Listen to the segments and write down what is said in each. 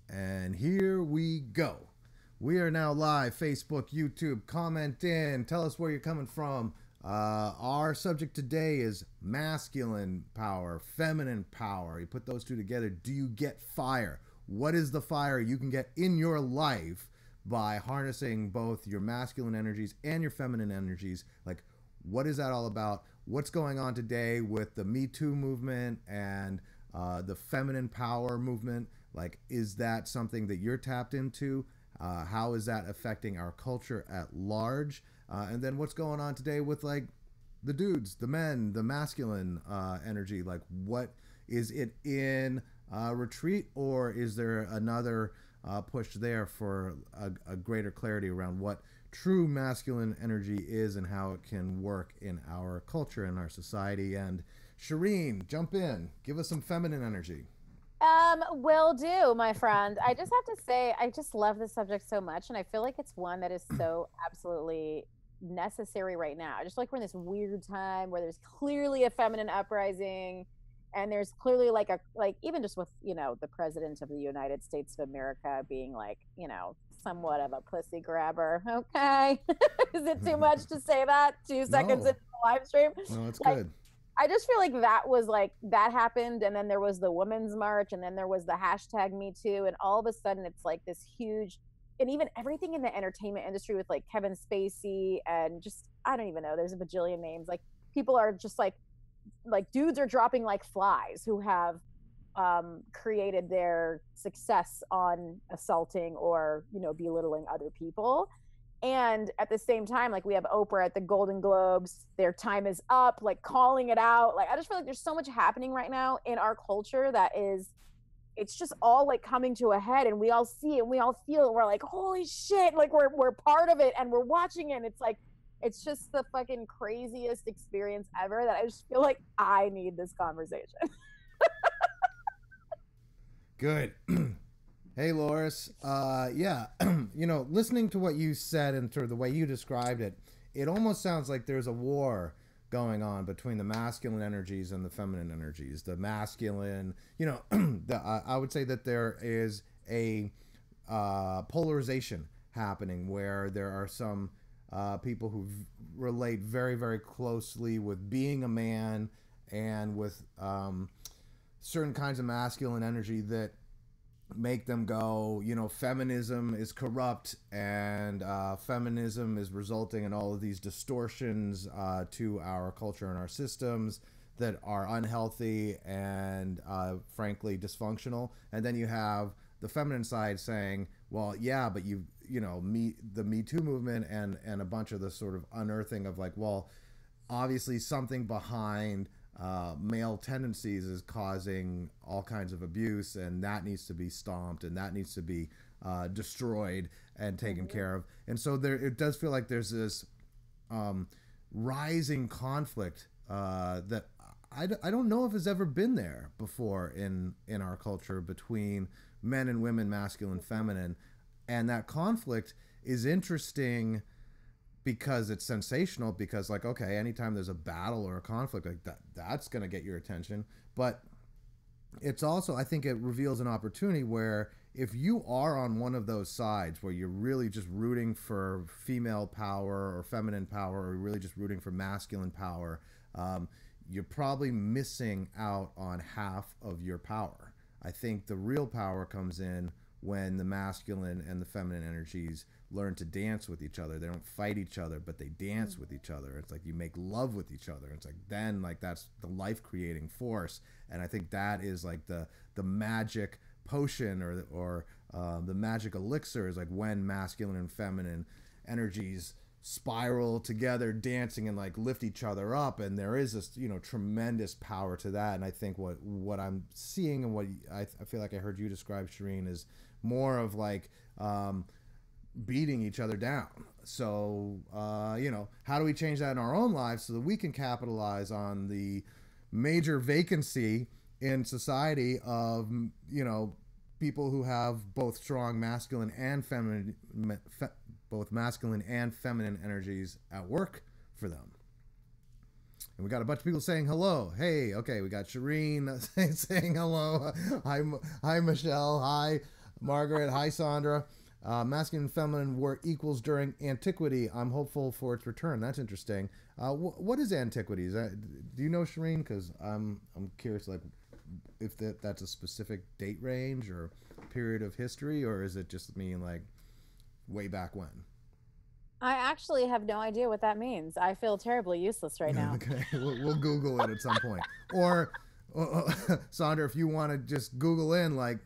And here we go. We are now live, Facebook, YouTube. Comment in. Tell us where you're coming from. Our subject today is masculine power, feminine power. You put those two together. Do you get fire? What is the fire you can get in your life by harnessing both your masculine energies and your feminine energies? Like, what is that all about? What's going on today with the Me Too movement and the feminine power movement? Like, is that something that you're tapped into? How is that affecting our culture at large? And then what's going on today with like the dudes, the men, the masculine energy? Like, what is it in retreat, or is there another push there for a greater clarity around what true masculine energy is and how it can work in our culture and our society? And Shereen, jump in. Give us some feminine energy. Will do, my friend. I just have to say, I just love this subject so much, and I feel like it's one that is so absolutely necessary right now. I just feel like we're in this weird time where there's clearly a feminine uprising, and there's clearly like even just with the president of the United States of America being like somewhat of a pussy grabber. Okay, is it too much to say that 2 seconds No. into the live stream? No, it's Like, good. I just feel like that happened, and then there was the women's march, and then there was the hashtag Me Too, and all of a sudden it's like this huge, and even everything in the entertainment industry with like Kevin Spacey and just I don't even know. There's a bajillion names. Like people are just like dudes are dropping like flies who have created their success on assaulting or belittling other people. And at the same time, like we have Oprah at the Golden Globes, their time is up, like calling it out. Like I just feel like there's so much happening right now in our culture that is, it's just all like coming to a head, and we all see it and we all feel it. We're like, holy shit, like we're part of it and we're watching it. And it's like, it's just the fucking craziest experience ever that I just feel like I need this conversation. Good. Hey, Loris. Yeah, listening to what you said and sort of the way you described it, it almost sounds like there's a war going on between the masculine energies and the feminine energies. The masculine, I would say that there is a polarization happening where there are some people who relate very, very closely with being a man and with certain kinds of masculine energy that make them go, feminism is corrupt, and feminism is resulting in all of these distortions to our culture and our systems that are unhealthy and frankly dysfunctional. And then you have the feminine side saying, well, yeah, but the Me Too movement and a bunch of the sort of unearthing of like, well, obviously something behind male tendencies is causing all kinds of abuse, and that needs to be stomped, and that needs to be destroyed and taken care of. And so it does feel like there's this rising conflict that I don't know if has ever been there before in our culture between men and women, masculine, feminine. And that conflict is interesting because it's sensational, because like, okay, anytime there's a battle or a conflict like that's going to get your attention. But it's also, I think it reveals an opportunity where if you are on one of those sides where you're really just rooting for female power or feminine power, or really just rooting for masculine power, you're probably missing out on half of your power. I think the real power comes in when the masculine and the feminine energies learn to dance with each other. They don't fight each other, but they dance with each other. It's like you make love with each other. It's like then like that's the life creating force. And I think that is like the magic potion or the magic elixir is like when masculine and feminine energies spiral together, dancing and like lift each other up. And there is this tremendous power to that. And I think what I'm seeing and what I feel like I heard you describe, Shereen, is more of like beating each other down. So how do we change that in our own lives so that we can capitalize on the major vacancy in society of people who have both strong masculine and feminine both masculine and feminine energies at work for them? And we got a bunch of people saying hello. Hey, okay, we got Shereen saying hello. Hi, Michelle. Hi, Margaret, hi Sandra. Masculine and feminine were equals during antiquity. I'm hopeful for its return. That's interesting. What is antiquity? Do you know, Shereen? Because I'm curious, like, if that's a specific date range or period of history, or is it just mean like way back when? I actually have no idea what that means. I feel terribly useless right now. Okay, we'll Google it at some point. Or, Sandra, if you want to just Google in, like,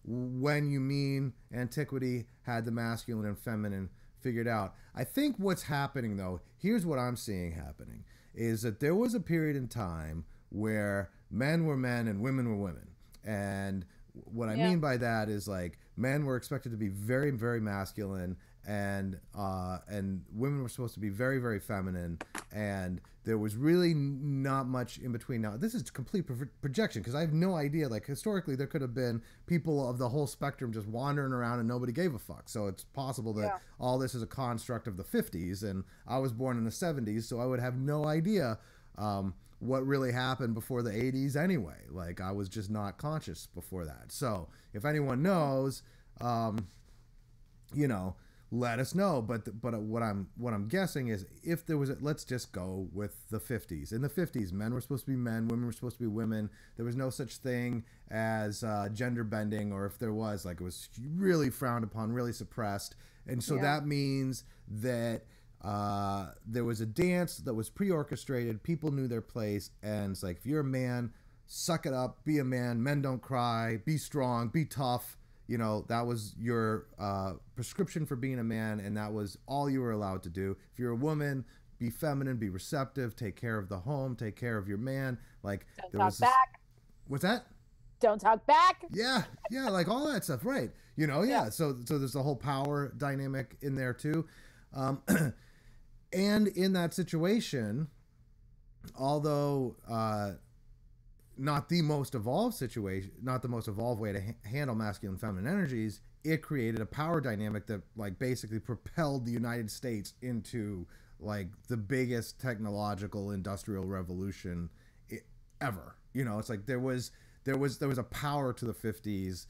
when you mean antiquity had the masculine and feminine figured out. I think what's happening, though, here's what I'm seeing happening, is that there was a period in time where men were men and women were women. And what I mean by that is, like, men were expected to be very, very masculine, and women were supposed to be very, very feminine, and there was really not much in between. Now, this is complete projection because I have no idea. Like, historically, there could have been people of the whole spectrum just wandering around and nobody gave a fuck. So it's possible that all this is a construct of the 50s, and I was born in the 70s, so I would have no idea what really happened before the 80s anyway. Like, I was just not conscious before that. So if anyone knows, let us know. But what I'm guessing is, if there was let's just go with the 50s. In the 50s, men were supposed to be men, women were supposed to be women. There was no such thing as gender bending, or if there was, like, it was really frowned upon, really suppressed. And so that means that there was a dance that was pre-orchestrated. People knew their place, and it's like, if you're a man, suck it up, be a man. Men don't cry. Be strong. Be tough. That was your prescription for being a man, and that was all you were allowed to do. If you're a woman, be feminine, be receptive, take care of the home, take care of your man. Like, don't talk back. What's that? Don't talk back. Yeah, like all that stuff, right? So there's the whole power dynamic in there too, and in that situation, although not the most evolved situation, not the most evolved way to handle masculine and feminine energies, it created a power dynamic that, like, basically propelled the United States into, like, the biggest technological industrial revolution ever. It's like there was a power to the 50s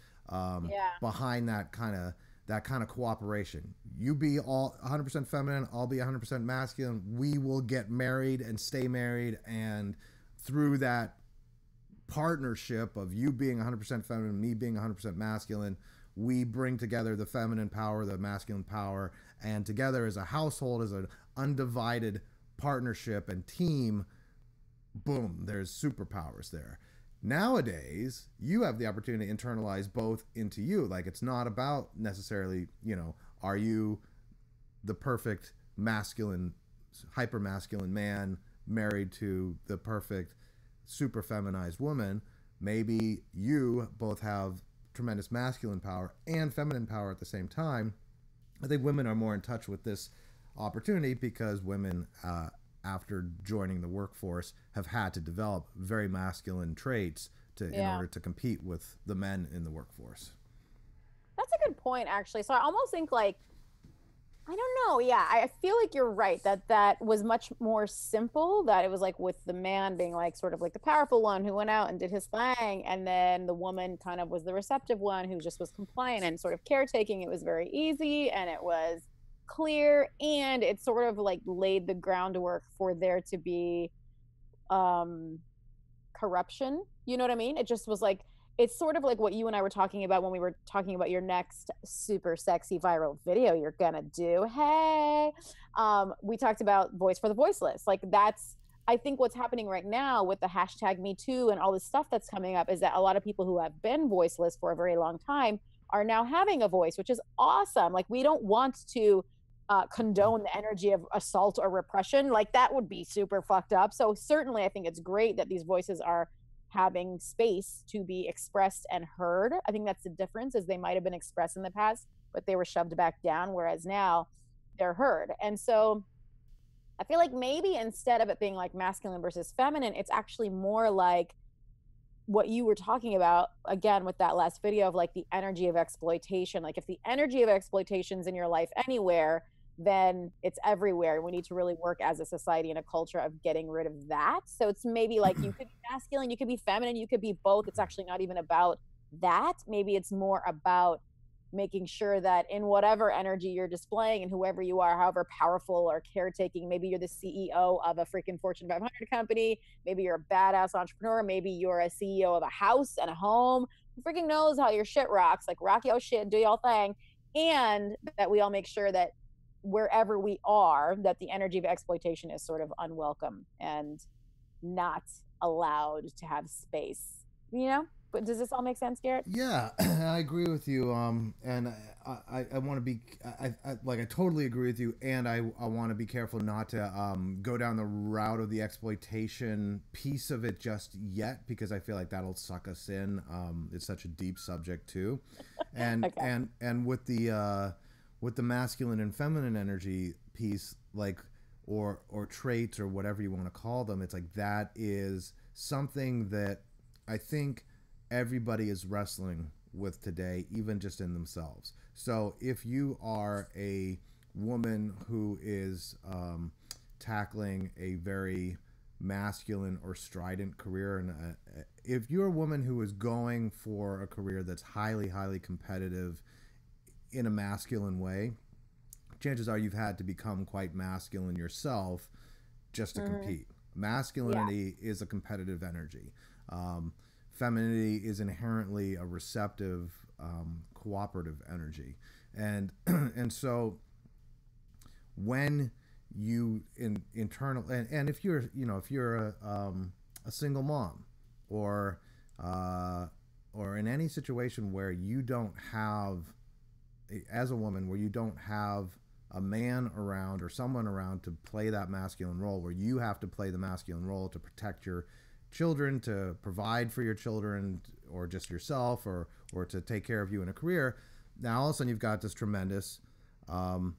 behind that kind of cooperation. You be all 100% feminine, I'll be 100% masculine. We will get married and stay married, and through that partnership of you being 100% feminine, me being 100% masculine, we bring together the feminine power, the masculine power, and together as a household, as an undivided partnership and team, boom, there's superpowers there. Nowadays, you have the opportunity to internalize both into you. Like, it's not about necessarily, are you the perfect masculine, hyper masculine man married to the perfect super feminized woman. Maybe you both have tremendous masculine power and feminine power at the same time. I think women are more in touch with this opportunity because women, after joining the workforce, have had to develop very masculine traits in order to compete with the men in the workforce. That's a good point, actually. So I almost think, like, I don't know. Yeah, I feel like you're right that was much more simple, that it was like with the man being, like, sort of like the powerful one who went out and did his thing, and then the woman kind of was the receptive one who just was compliant and sort of caretaking. It was very easy and it was clear, and it sort of, like, laid the groundwork for there to be corruption. You know what I mean? It just was like, it's sort of like what you and I were talking about when we were talking about your next super sexy viral video you're gonna do. Hey, we talked about voice for the voiceless. Like, that's, I think what's happening right now with the hashtag Me Too and all this stuff that's coming up is that a lot of people who have been voiceless for a very long time are now having a voice, which is awesome. Like, we don't want to condone the energy of assault or repression. Like, that would be super fucked up. So certainly I think it's great that these voices are having space to be expressed and heard. I think that's the difference, is they might have been expressed in the past, but they were shoved back down, whereas now they're heard. And so I feel like maybe instead of it being like masculine versus feminine, it's actually more like what you were talking about again with that last video of, like, the energy of exploitation. Like, if the energy of exploitation is in your life anywhere, then it's everywhere. We need to really work as a society and a culture of getting rid of that. So it's maybe like, you could be masculine, you could be feminine, you could be both. It's actually not even about that. Maybe it's more about making sure that in whatever energy you're displaying and whoever you are, however powerful or caretaking, maybe you're the CEO of a freaking Fortune 500 company, maybe you're a badass entrepreneur, maybe you're a CEO of a house and a home. Who freaking knows how your shit rocks? Like, rock your shit, do y'all thing. And that we all make sure that wherever we are, that the energy of exploitation is sort of unwelcome and not allowed to have space, you know? But does this all make sense, Garrett? Yeah, I agree with you. And I want to be, I totally agree with you. And I want to be careful not to go down the route of the exploitation piece of it just yet, because I feel like that'll suck us in. It's such a deep subject too, and Okay. with the masculine and feminine energy piece, like or traits or whatever you want to call them, it's like that is something that I think everybody is wrestling with today, even just in themselves. So if you are a woman who is tackling a very masculine or strident career, and if you're a woman who is going for a career that's highly, highly competitive in a masculine way, chances are you've had to become quite masculine yourself just to Mm-hmm. compete. Yeah. Masculinity is a competitive energy. Um, Femininity is inherently a receptive, cooperative energy, and and so when you internal and if you're if you're a single mom or uh, or in any situation where you don't have as a woman where you don't have a man around or someone around to play that masculine role, where you have to play the masculine role to protect your children, to provide for your children or just yourself, or to take care of you in a career. Now all of a sudden you've got this tremendous um,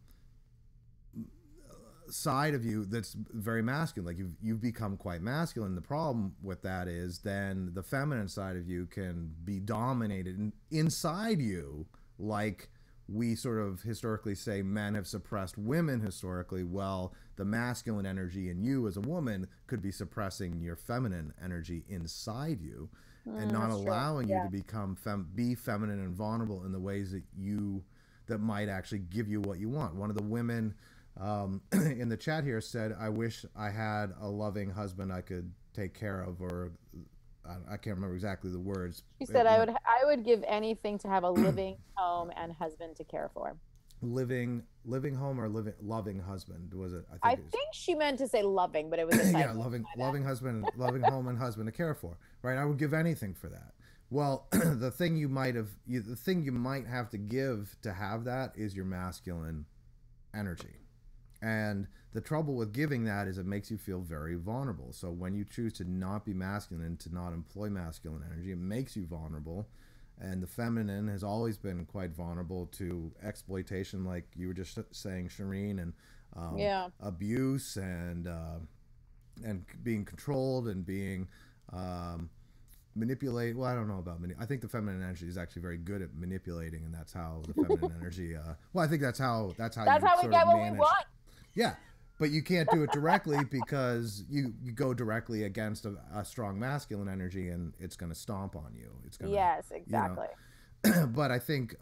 side of you that's very masculine. Like you've become quite masculine. The problem with that is then the feminine side of you can be dominated inside you, like we sort of historically say men have suppressed women historically. Well, the masculine energy in you as a woman could be suppressing your feminine energy inside you and not That's true. allowing you to Yeah. become be feminine and vulnerable in the ways that might actually give you what you want. One of the women in the chat here said, "I wish I had a loving husband I could take care of," or I can't remember exactly the words. She It said, went I would give anything to have a living home and husband to care for. living home or living loving husband was it? I I think it was think she meant to say loving, but it was a yeah, typo. My loving husband, loving home and husband to care for. Right? I would give anything for that. Well, the thing you might have to give to have that is your masculine energy. And the trouble with giving that is it makes you feel very vulnerable. So when you choose to not be masculine and to not employ masculine energy, it makes you vulnerable. And the feminine has always been quite vulnerable to exploitation, like you were just saying, Shereen, and bad. Yeah. abuse and being controlled and being manipulated. Well, I don't know about I think the feminine energy is actually very good at manipulating, and that's how the feminine energy. Well, I think that's how That's you how we sort of get what we manage. want. Yeah, but you can't do it directly because you go directly against a strong masculine energy, and it's going to stomp on you. It's going to, Yes, you know. exactly. But I think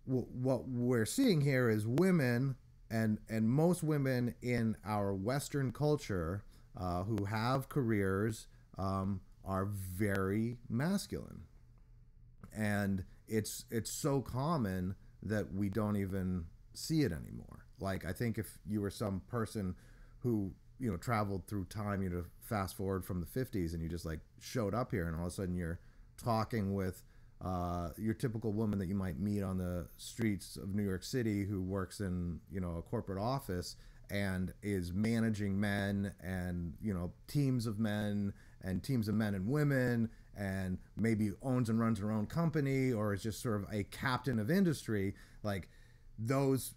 what we're seeing here is women and most women in our Western culture who have careers are very masculine, and it's so common that we don't even see it anymore. Like I think if you were some person who traveled through time, fast forward from the 50s, and you just like showed up here, and all of a sudden you're talking with your typical woman that you might meet on the streets of New York City who works in a corporate office and is managing men and teams of men and teams of men and women, and maybe owns and runs her own company or is just sort of a captain of industry. Like those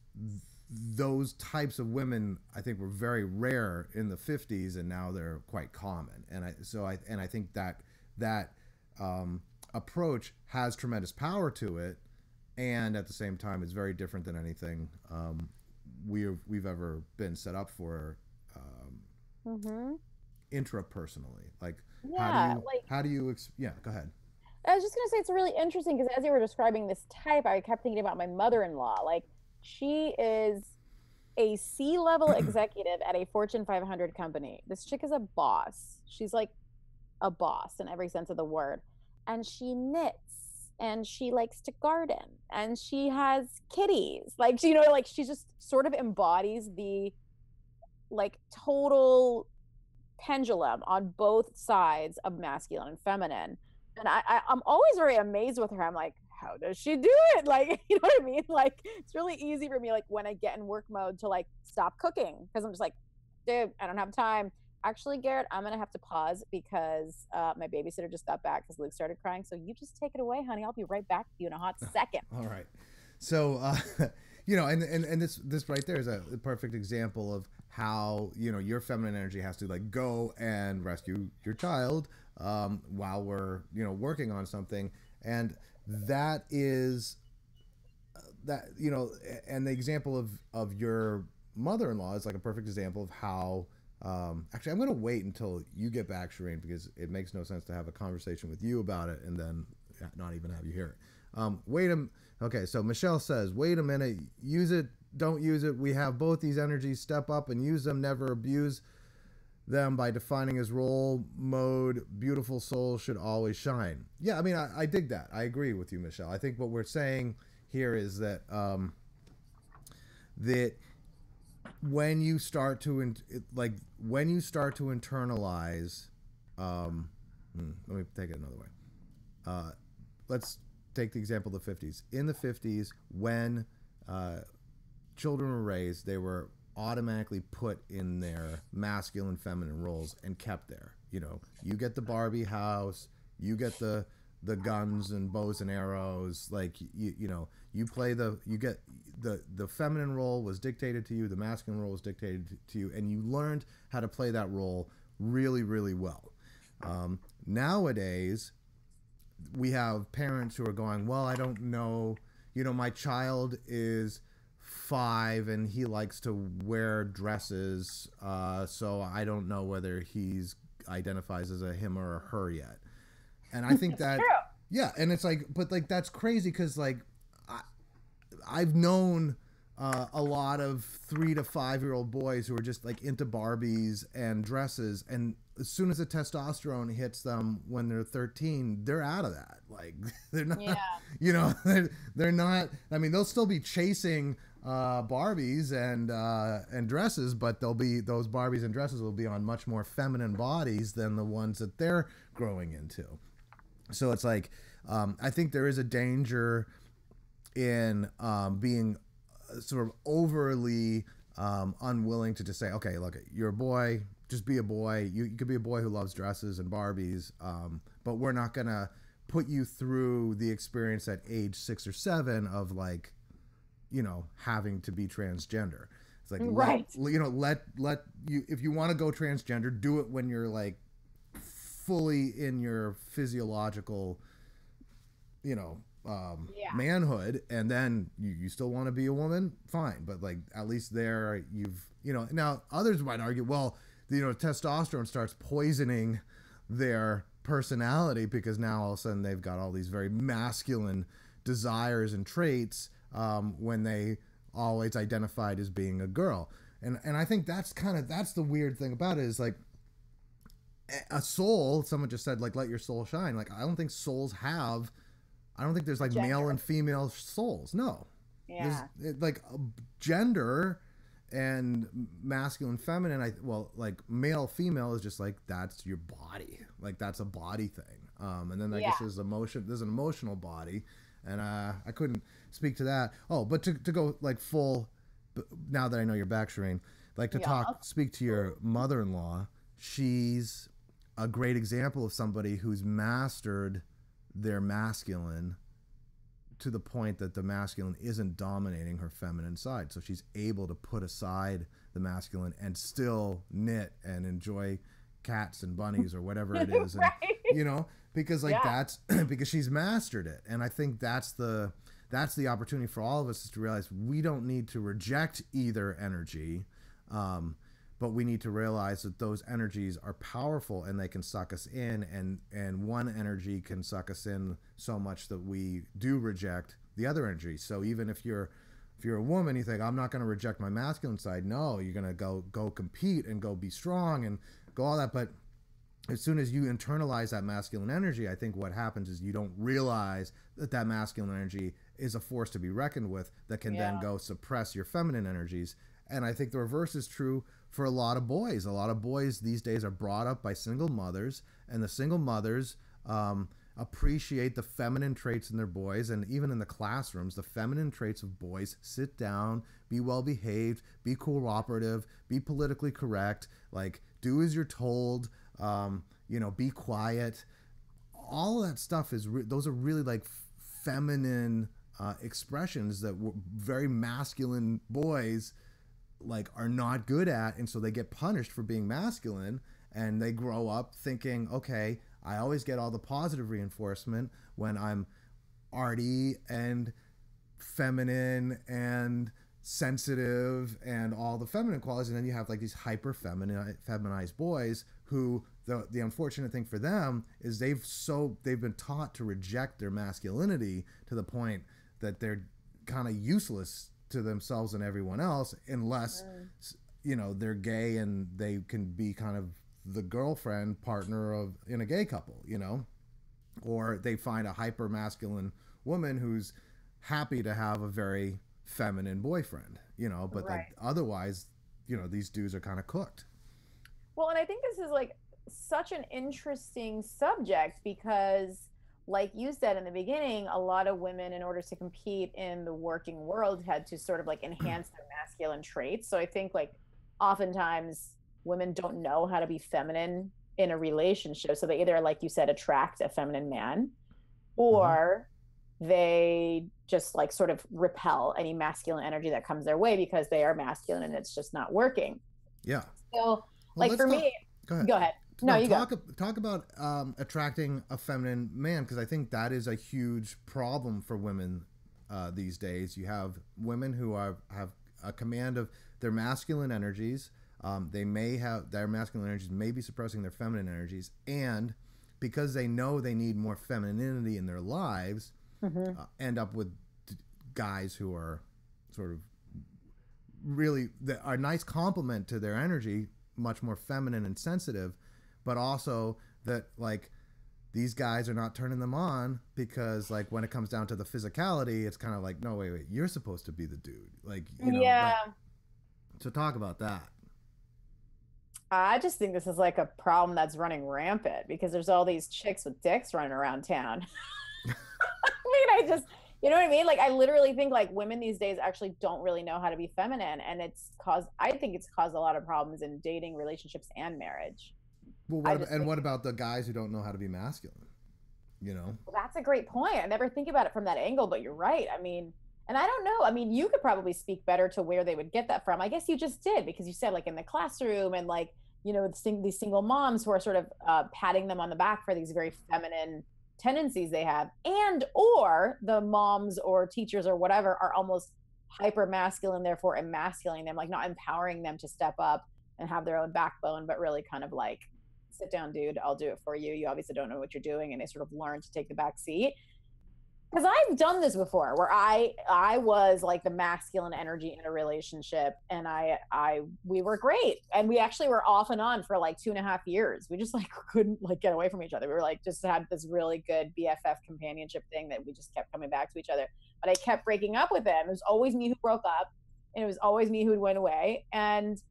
those types of women I think were very rare in the 50s, and now they're quite common. And I think that approach has tremendous power to it, and at the same time it's very different than anything we've ever been set up for Mm-hmm. intrapersonally. Like Yeah, how do you yeah, go ahead. I was just gonna say it's really interesting because as you were describing this type, I kept thinking about my mother-in-law. Like she is a C-level executive at a Fortune 500 company. This chick is a boss. She's like a boss in every sense of the word. And she knits and she likes to garden and she has kitties. Like, you know, like she just sort of embodies the like total pendulum on both sides of masculine and feminine. And I'm always very amazed with her. I'm like, how does she do it? Like, you know what I mean? Like, it's really easy for me, like when I get in work mode to like stop cooking because I'm just like, dude, I don't have time. Actually, Garrett, I'm gonna have to pause because my babysitter just got back because Luke started crying. So you just take it away, honey. I'll be right back to you in a hot second. All right. So, you know, and this right there is a perfect example of how, you know, your feminine energy has to like go and rescue your child while we're, you know, working on something. And that is that, you know, and the example of your mother-in-law is like a perfect example of how, actually, I'm going to wait until you get back, Shereen, because it makes no sense to have a conversation with you about it and then not even have you hear it. Okay, so Michelle says, wait a minute, use it, don't use it. We have both these energies, step up and use them, never abuse them by defining as role mode. Beautiful soul should always shine. Yeah, I mean, I dig that. I agree with you, Michelle. I think what we're saying here is that that when you start to internalize, let me take it another way. Let's take the example of the 50s. In the 50s, when children were raised, they were automatically put in their masculine, feminine roles and kept there. You know, you get the Barbie house, you get the guns and bows and arrows. Like you know, you get the feminine role was dictated to you, the masculine role was dictated to you, and you learned how to play that role really, really well. Nowadays, we have parents who are going, well, I don't know, you know, my child is 5 and he likes to wear dresses, so I don't know whether he's identifies as a him or a her yet. And I think that, yeah, and it's like, but like that's crazy because like I've known a lot of 3 to 5-year-old boys who are just like into Barbies and dresses, and as soon as the testosterone hits them when they're 13, they're out of that. Like they're not, you know, they're not. I mean, they'll still be chasing Barbies and dresses, but they'll be those Barbies and dresses will be on much more feminine bodies than the ones that they're growing into. So it's like I think there is a danger in being sort of overly unwilling to just say, okay, look, you're a boy, just be a boy. You could be a boy who loves dresses and Barbies, but we're not going to put you through the experience at age 6 or 7 of like, you know, having to be transgender. It's like, right. Let you, if you want to go transgender, do it when you're like fully in your physiological, you know, manhood, and then you still want to be a woman, fine, but like at least there you've, you know, now others might argue, well, you know, testosterone starts poisoning their personality because now all of a sudden they've got all these very masculine desires and traits when they always identified as being a girl. And I think that's the weird thing about it is like a soul, someone just said like let your soul shine. Like I don't think there's like gender. Male and female souls. No. Yeah. There's like gender and masculine, feminine. Like male, female is just like, that's your body. Like that's a body thing. And then I guess there's an emotional body. And I couldn't speak to that. Oh, but to go like full, now that I know you're back, Shereen, like to speak to your mother-in-law, she's a great example of somebody who's mastered their masculine to the point that the masculine isn't dominating her feminine side. So she's able to put aside the masculine and still knit and enjoy cats and bunnies or whatever it is. Right. And, you know, because like that's because she's mastered it. And I think that's the opportunity for all of us is to realize we don't need to reject either energy. but we need to realize that those energies are powerful and they can suck us in, and one energy can suck us in so much that we do reject the other energy. So even if you're a woman, you think, I'm not going to reject my masculine side. No, you're going to go compete and go be strong and go all that. But as soon as you internalize that masculine energy, I think what happens is you don't realize that that masculine energy is a force to be reckoned with that can then go suppress your feminine energies. And I think the reverse is true for a lot of boys. A lot of boys these days are brought up by single mothers, and the single mothers appreciate the feminine traits in their boys. And even in the classrooms, the feminine traits of boys: sit down, be well behaved, be cooperative, be politically correct, like do as you're told, be quiet. All of that stuff those are really like feminine expressions that very masculine boys like are not good at, and so they get punished for being masculine, and they grow up thinking, okay, I always get all the positive reinforcement when I'm arty and feminine and sensitive and all the feminine qualities. And then you have like these hyper feminized boys who the unfortunate thing for them is they've been taught to reject their masculinity to the point that they're kind of useless to themselves and everyone else, unless they're gay and they can be kind of the girlfriend partner in a gay couple, or they find a hyper masculine woman who's happy to have a very feminine boyfriend, but like otherwise, these dudes are kind of cooked. Well, and I think this is like such an interesting subject because, like you said in the beginning, a lot of women, in order to compete in the working world, had to sort of like enhance their masculine traits. So I think like oftentimes women don't know how to be feminine in a relationship. So they either, like you said, attract a feminine man, or they just like sort of repel any masculine energy that comes their way because they are masculine and it's just not working. Yeah. So like for me, go ahead. No, you talk about attracting a feminine man, because I think that is a huge problem for women these days. You have women who have a command of their masculine energies. They may have their masculine energies may be suppressing their feminine energies, and because they know they need more femininity in their lives, end up with guys who are sort of really a nice complement to their energy, much more feminine and sensitive, but also that like these guys are not turning them on because like when it comes down to the physicality, it's kind of like, no, wait, you're supposed to be the dude. Like, so talk about that. I just think this is like a problem that's running rampant because there's all these chicks with dicks running around town. I mean, you know what I mean? Like, I literally think like women these days actually don't really know how to be feminine. And I think it's caused a lot of problems in dating, relationships, and marriage. Well, what about the guys who don't know how to be masculine? Well, that's a great point. I never think about it from that angle, but you're right. I mean, and I don't know. I mean, you could probably speak better to where they would get that from. I guess you just did, because you said like in the classroom and like, these single moms who are sort of patting them on the back for these very feminine tendencies they have, and or the moms or teachers or whatever are almost hyper masculine, therefore emasculating them, like not empowering them to step up and have their own backbone, but really kind of like, sit down, dude, I'll do it for you. You obviously don't know what you're doing. And they sort of learn to take the back seat. Because I've done this before where I was like the masculine energy in a relationship, and we were great, and we actually were off and on for like 2.5 years. We just like couldn't like get away from each other. We were like just had this really good BFF companionship thing that we just kept coming back to each other. But I kept breaking up with him. It was always me who broke up, and it was always me who went away. And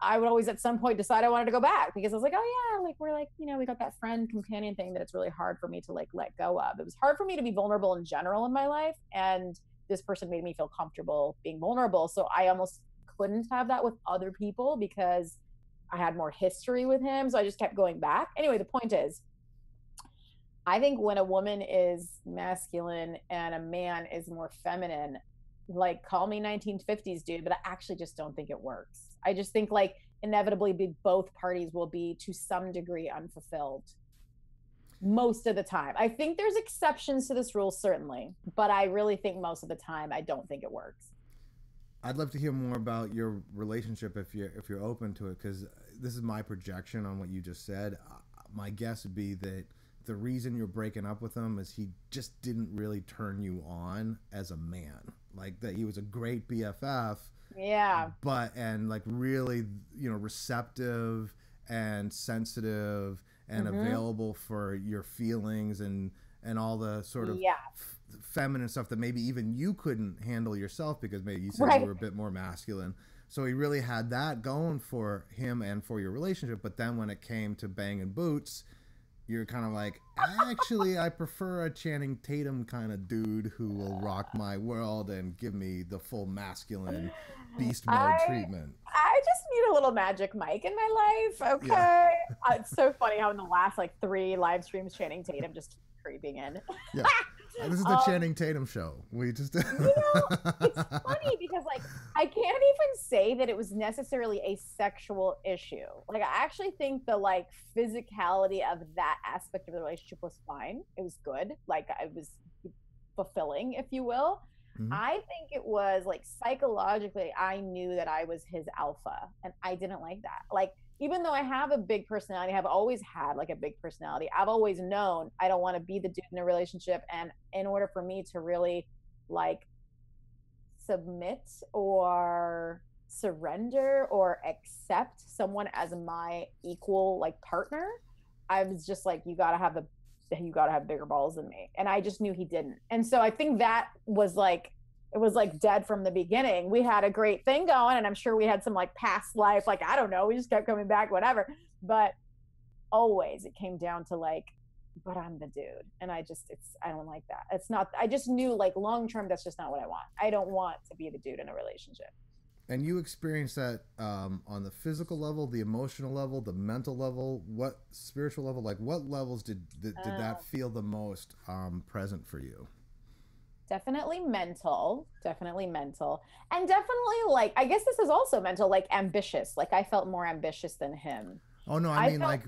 I would always at some point decide I wanted to go back, because I was like, oh yeah, like we're like, we got that friend companion thing that it's really hard for me to like let go of. It was hard for me to be vulnerable in general in my life. And this person made me feel comfortable being vulnerable. So I almost couldn't have that with other people because I had more history with him. So I just kept going back. Anyway, the point is, I think when a woman is masculine and a man is more feminine, like call me 1950s dude, but I actually just don't think it works. I just think like inevitably both parties will be to some degree unfulfilled most of the time. I think there's exceptions to this rule, certainly, but I really think most of the time I don't think it works. I'd love to hear more about your relationship if you're open to it, because this is my projection on what you just said. My guess would be that the reason you're breaking up with him is he just didn't really turn you on as a man. Like that he was a great BFF, Yeah. but and like really, receptive and sensitive and Mm-hmm. available for your feelings and all the sort of Yeah. feminine stuff that maybe even you couldn't handle yourself, because maybe you said you Right. were a bit more masculine. So he really had that going for him and for your relationship. But then when it came to banging boots, you're kind of like, actually, I prefer a Channing Tatum kind of dude who will rock my world and give me the full masculine beast mode I treatment. I just need a little magic Mike in my life. Yeah, Okay. It's so funny how in the last like three live streams, Channing Tatum just keeps creeping in. yeah. This is the um, Channing Tatum show. We just. it's funny because like I can't even say that it was necessarily a sexual issue. Like I actually think the like physicality of that aspect of the relationship was fine. It was good. Like it was fulfilling, if you will. Mhm. I think it was like psychologically, I knew that I was his alpha and I didn't like that. Like, even though I have a big personality, I've always had like a big personality. I've always known I don't want to be the dude in a relationship. And in order for me to really like submit or surrender or accept someone as my equal like partner, I was just like, you gotta have bigger balls than me. And I just knew he didn't. And so I think that was like it was like dead from the beginning. We had a great thing going, and I'm sure we had some like past life, like I don't know, we just kept coming back, whatever. But always it came down to like, but I'm the dude. And I don't like that. It's not, I just knew like long term, that's just not what I want. I don't want to be the dude in a relationship. And you experienced that on the physical level, the emotional level, the mental level, what spiritual level? Like, what levels did that Uh, feel the most present for you? definitely mental, and definitely like, I guess this is also mental, like ambitious. Like I felt more ambitious than him. Oh no, I I mean felt like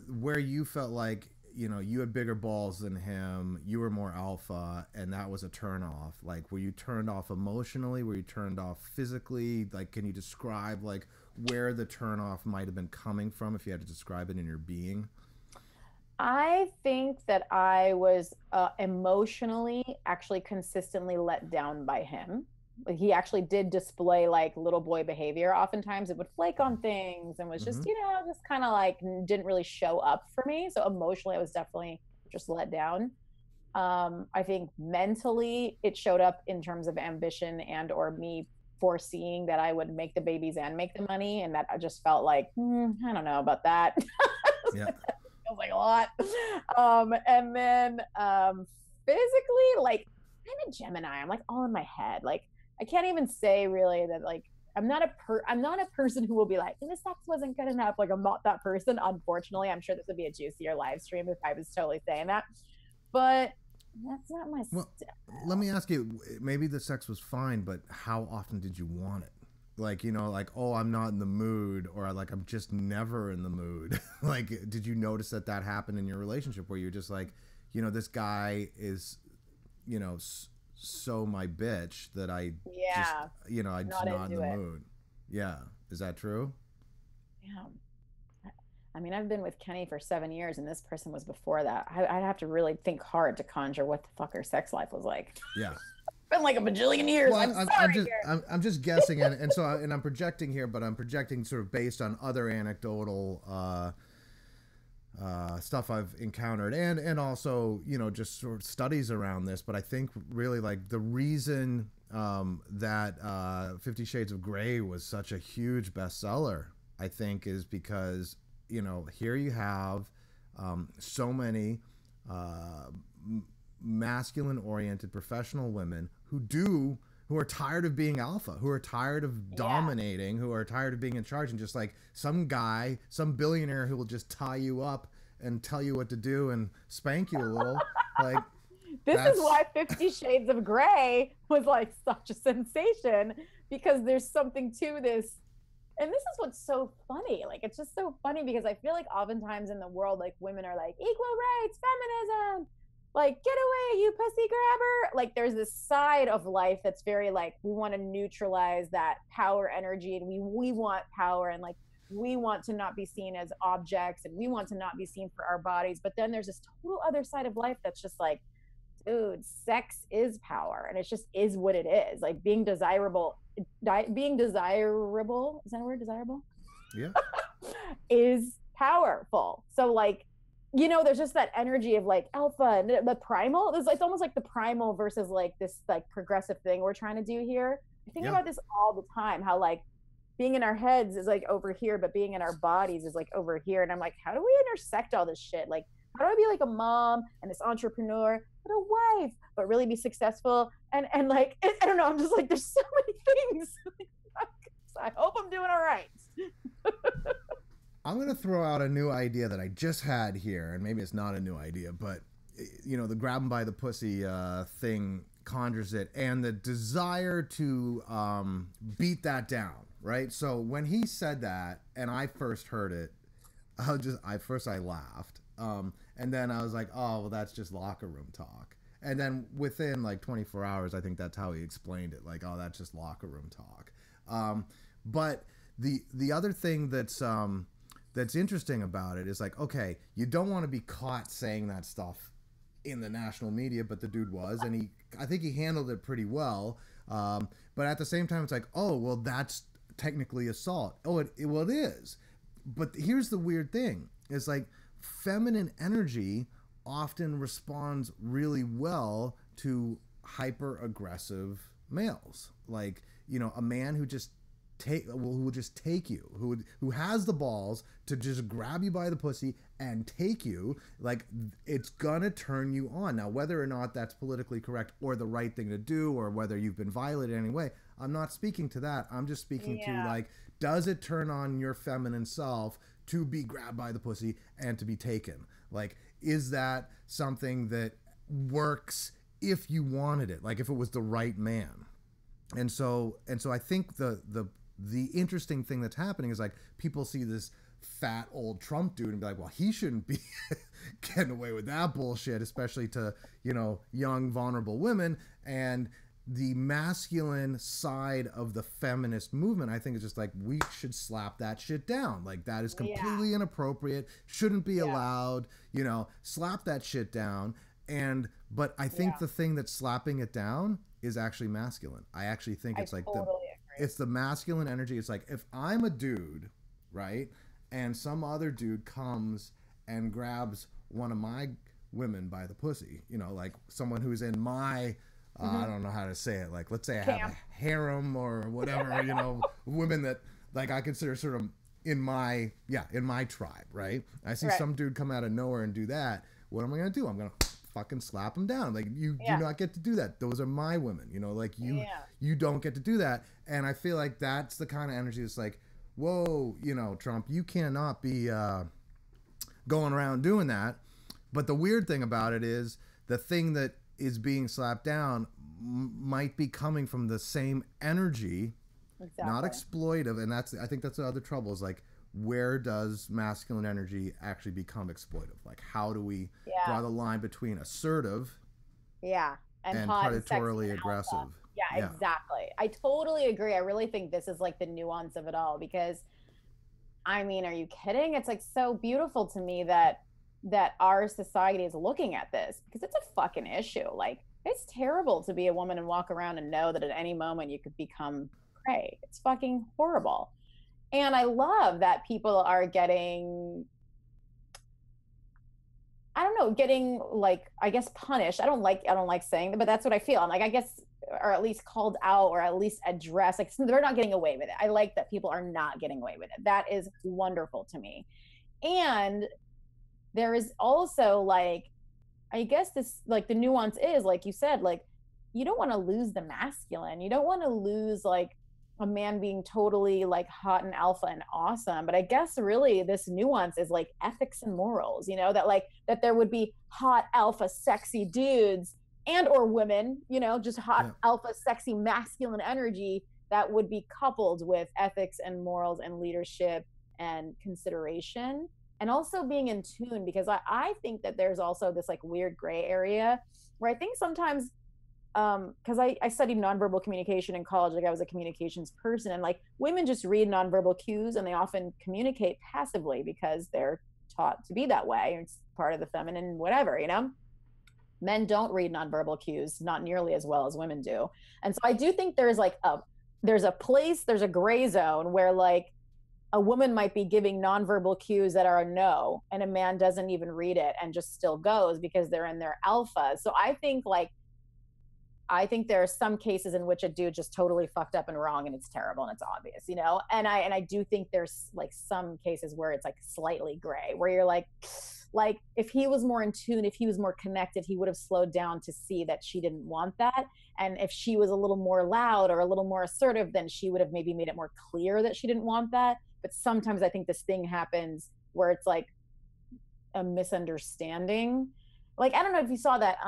where you felt like you had bigger balls than him, you were more alpha, and that was a turn off. Like, were you turned off emotionally? Were you turned off physically? Like, can you describe like where the turn off might have been coming from if you had to describe it in your being? I think that I was emotionally actually consistently let down by him. He actually did display like little boy behavior. Oftentimes it would flake on things and was Mm-hmm. just, just kind of like didn't really show up for me. So emotionally, I was definitely just let down. I think mentally, it showed up in terms of ambition and or me foreseeing that I would make the babies and make the money. And that I just felt like, I don't know about that. Yeah. Feels like a lot. And then physically, like I'm a Gemini. I'm like all in my head. Like I can't even say really that like I'm not a person who will be like, the sex wasn't good enough. Like I'm not that person. Unfortunately, I'm sure this would be a juicier live stream if I was totally saying that. But that's not my Well, style. let me ask you. Maybe the sex was fine, but how often did you want it? Like, like, oh, I'm not in the mood, or like I'm just never in the mood. Like, did you notice that happened in your relationship where you're just like, this guy is, so my bitch that I just, Yeah, I'm just not not in the into it. mood. Yeah, is that true? Yeah. I mean, I've been with Kenny for 7 years, and this person was before that. I'd have to really think hard to conjure what the fuck her sex life was like. Yeah. Been like a bajillion years. Well, I'm sorry, Garrett. I'm just guessing, and I'm projecting here, but I'm projecting sort of based on other anecdotal stuff I've encountered, and also just sort of studies around this. But I think really like the reason that 50 Shades of Grey was such a huge bestseller, I think, is because here you have so many uh, masculine oriented professional women who are tired of being alpha, who are tired of Yeah. dominating, who are tired of being in charge, and just like some guy, some billionaire who will just tie you up and tell you what to do and spank you a little. Like This is that's why 50 Shades of Grey was like such a sensation because there's something to this. And this is what's so funny. Like, it's just so funny because I feel like oftentimes in the world, like, women are like, equal rights, feminism, like, get away, you pussy grabber. Like, there's this side of life that's very like, we want to neutralize that power energy, and we want power, and like, we want to not be seen as objects, and we want to not be seen for our bodies. But then there's this total other side of life that's just like, dude, sex is power, and it just is what it is. Like, being desirable, is that a word, desirable? Yeah. Is powerful. So like, you know, there's just that energy of like alpha and the primal. It's almost like the primal versus like this like progressive thing we're trying to do here. I think Yeah. about this all the time, how like being in our heads is like over here, but being in our bodies is like over here. And I'm like, how do we intersect all this shit? Like, how do I be like a mom and this entrepreneur, but a wife, but really be successful? And like, I don't know. I'm just like, there's so many things. So I hope I'm doing all right. I'm going to throw out a new idea that I just had here, and maybe it's not a new idea, but, you know, the grab 'em by the pussy thing conjures it, and the desire to beat that down, right? So when he said that, and I first heard it, I laughed. And then I was like, oh, well, that's just locker room talk. And then within like 24 hours, I think that's how he explained it. Like, oh, that's just locker room talk. But the other thing that's interesting about it is like, okay, you don't want to be caught saying that stuff in the national media, but the dude was, and I think he handled it pretty well. But at the same time, it's like, oh, well, that's technically assault. Oh, it is. But here's the weird thing: is like feminine energy often responds really well to hyper aggressive males, like, you know, a man who will just take you, who has the balls to just grab you by the pussy and take you, like, it's gonna turn you on. Now, whether or not that's politically correct or the right thing to do, or whether you've been violated in any way, I'm not speaking to that. I'm just speaking to, like, does it turn on your feminine self to be grabbed by the pussy and to be taken? Like, is that something that works if you wanted it, like if it was the right man? And so I think the interesting thing that's happening is like people see this fat old Trump dude and be like, well, he shouldn't be getting away with that bullshit, especially to, you know, young vulnerable women. And the masculine side of the feminist movement, I think, is just like, we should slap that shit down. Like, that is completely inappropriate, shouldn't be allowed, you know, slap that shit down. But I think the thing that's slapping it down is actually masculine. I actually think it's like it's the masculine energy. It's like, if I'm a dude, right, and some other dude comes and grabs one of my women by the pussy, you know, like someone who's in my I don't know how to say it, like, let's say I have a harem or whatever, you know, women that, like, I consider sort of in my tribe, right? I see some dude come out of nowhere and do that. What am I gonna do? I'm gonna fucking slap him down. Like, you do not get to do that. Those are my women, you know, like, you don't get to do that. And I feel like that's the kind of energy that's like, whoa, you know, Trump, you cannot be going around doing that. But the weird thing about it is the thing that is being slapped down might be coming from the same energy, not exploitive. And I think that's the other trouble, is like, where does masculine energy actually become exploitive? Like, how do we draw the line between assertive and predatorily aggressive? Yeah, exactly. I totally agree. I really think this is like the nuance of it all, because, I mean, are you kidding? It's like so beautiful to me that our society is looking at this, because it's a fucking issue. Like, it's terrible to be a woman and walk around and know that at any moment you could become prey. It's fucking horrible. And I love that people are getting, I don't know, getting, like, I guess, punished. I don't like saying that, but that's what I feel. I'm like, I guess, or at least called out, or at least addressed. Like, they're not getting away with it. I like that people are not getting away with it. That is wonderful to me. And there is also, like, I guess this, like, the nuance is, like you said, like, you don't want to lose the masculine. You don't want to lose, like, a man being totally, like, hot and alpha and awesome. But I guess really this nuance is like ethics and morals, you know, that, like, that there would be hot alpha sexy dudes and or women, you know, just hot alpha sexy masculine energy that would be coupled with ethics and morals and leadership and consideration. and also being in tune, because I think that there's also this like weird gray area where I think sometimes because I studied nonverbal communication in college, like I was a communications person, and like women just read nonverbal cues and they often communicate passively because they're taught to be that way. It's part of the feminine whatever, you know. Men don't read nonverbal cues not nearly as well as women do. And so I do think there's a place, there's a gray zone where like a woman might be giving nonverbal cues that are a no, and a man doesn't even read it and just still goes because they're in their alpha. So I think there are some cases in which a dude just totally fucked up and wrong and it's terrible and it's obvious, you know? And I do think there's like some cases where it's like slightly gray, where you're like if he was more in tune, if he was more connected, he would have slowed down to see that she didn't want that. And if she was a little more loud or a little more assertive, then she would have maybe made it more clear that she didn't want that. But sometimes I think this thing happens where it's like a misunderstanding. Like I don't know if you saw that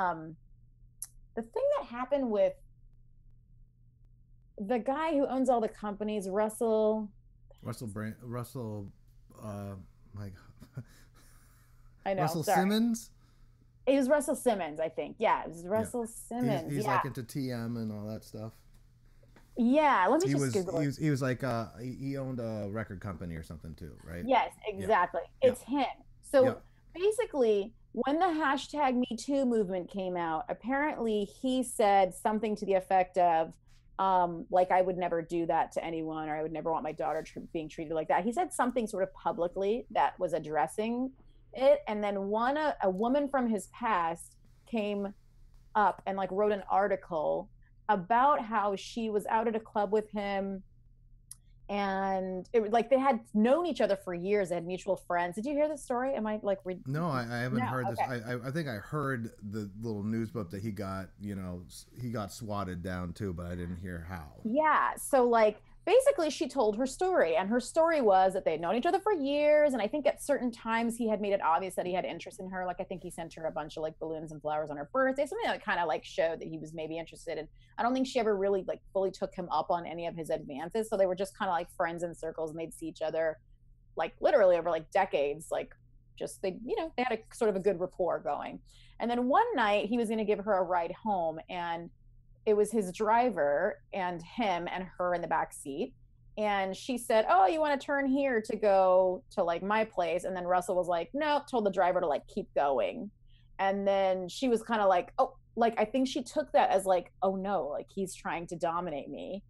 the thing that happened with the guy who owns all the companies, Russell, my I know, Russell sorry. Simmons. It was Russell Simmons, I think. Yeah, it was Yeah, Russell Simmons. he's Yeah. like into TM and all that stuff. Yeah, let me He just was Google he it. was he was like he owned a record company or something too, right? Yes, Yeah, exactly. yeah, It's him. yeah. So basically, when the hashtag Me Too movement came out, apparently he said something to the effect of, like, I would never do that to anyone, or I would never want my daughter being treated like that. He said something sort of publicly that was addressing it. And then a woman from his past came up and like wrote an article about how she was out at a club with him, and it like they had known each other for years. They had mutual friends. Did you hear the story? Am I like No, I haven't no? heard this. Okay. I think I heard the little news clip that he got, he got swatted down too, but I didn't hear how. Yeah. So like basically she told her story, and her story was that they had known each other for years, and I think at certain times he had made it obvious that he had interest in her. Like I think he sent her a bunch of like balloons and flowers on her birthday, something that kind of like showed that he was maybe interested. And I don't think she ever really like fully took him up on any of his advances. So they were just kind of like friends in circles, and they'd see each other like literally over like decades, like just they had a sort of a good rapport going. And then one night he was going to give her a ride home, and it was his driver and him and her in the back seat. And she said, "Oh, you want to turn here to go to like my place?" And then Russell was like, "No," told the driver to like keep going. And then she was kind of like, "Oh," like I think she took that as like, "Oh no, like he's trying to dominate me."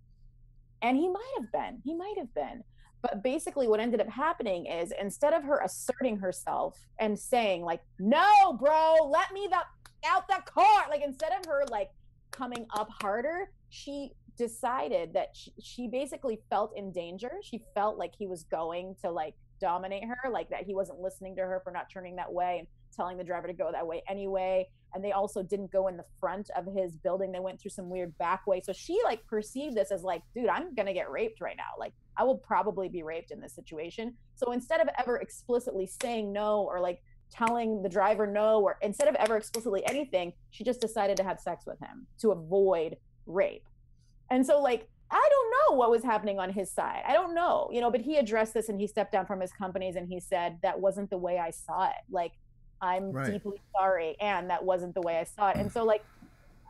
And he might have been. He might have been. But basically, what ended up happening is instead of her asserting herself and saying, like, "No, bro, let me out that car," like instead of her like coming up harder, she decided that she basically felt in danger. She felt like he was going to like dominate her, like that he wasn't listening to her for not turning that way and telling the driver to go that way anyway. And they also didn't go in the front of his building. They went through some weird back way. So she like perceived this as like, dude, I'm going to get raped right now. Like I will probably be raped in this situation. So instead of ever explicitly saying no, or like telling the driver no, or instead of ever explicitly anything, she just decided to have sex with him to avoid rape. And so like I don't know what was happening on his side. I don't know, but he addressed this and he stepped down from his companies and he said that wasn't the way I saw it. Like I'm Right. deeply sorry, and that wasn't the way I saw it. And so like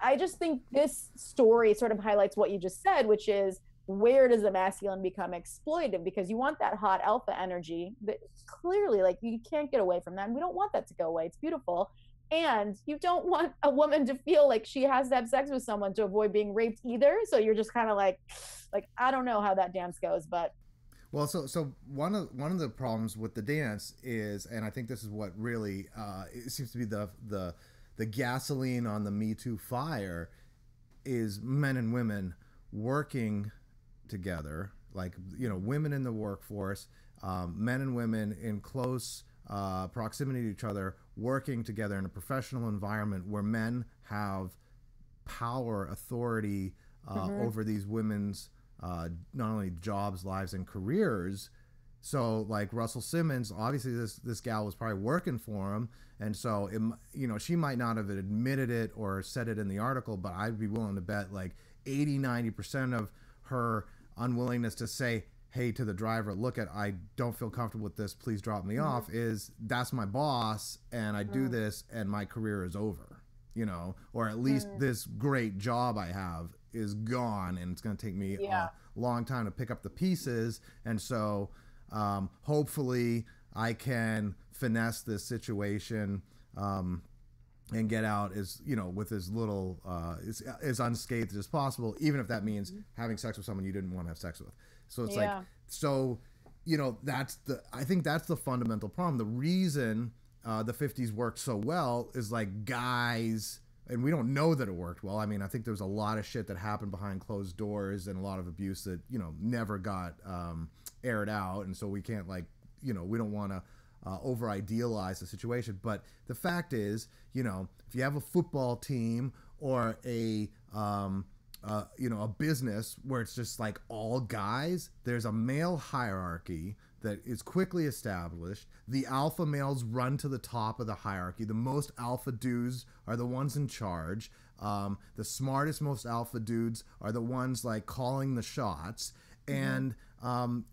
I just think this story sort of highlights what you just said, which is where does the masculine become exploitive? Because you want that hot alpha energy, but clearly like you can't get away from that, and we don't want that to go away. It's beautiful. And you don't want a woman to feel like she has to have sex with someone to avoid being raped either. So you're just kind of like I don't know how that dance goes, but Well, so one of the problems with the dance is, and I think this is what really it seems to be the gasoline on the Me Too fire, is men and women working together, like women in the workforce, men and women in close proximity to each other, working together in a professional environment where men have power, authority over these women's not only jobs, lives, and careers. So like Russell Simmons, obviously this gal was probably working for him, and so she might not have admitted it or said it in the article, but I'd be willing to bet like 80-90% of her unwillingness to say, hey to the driver, look, at I don't feel comfortable with this, please drop me off, is that's my boss and I do this and my career is over, you know, or at least this great job I have is gone and it's going to take me a long time to pick up the pieces. And so hopefully I can finesse this situation and get out as, you know, with as little as unscathed as possible, even if that means having sex with someone you didn't want to have sex with. So it's like, so, you know, I think that's the fundamental problem. The reason the 50s worked so well is like guys, and we don't know that it worked well. I mean, I think there was a lot of shit that happened behind closed doors and a lot of abuse that, you know, never got aired out. And so we can't, like, you know, we don't want to over idealize the situation. But the fact is, you know, if you have a football team or a you know, a business where it's just like all guys, there's a male hierarchy that is quickly established. The alpha males run to the top of the hierarchy. The most alpha dudes are the ones in charge. The smartest, most alpha dudes are the ones like calling the shots. And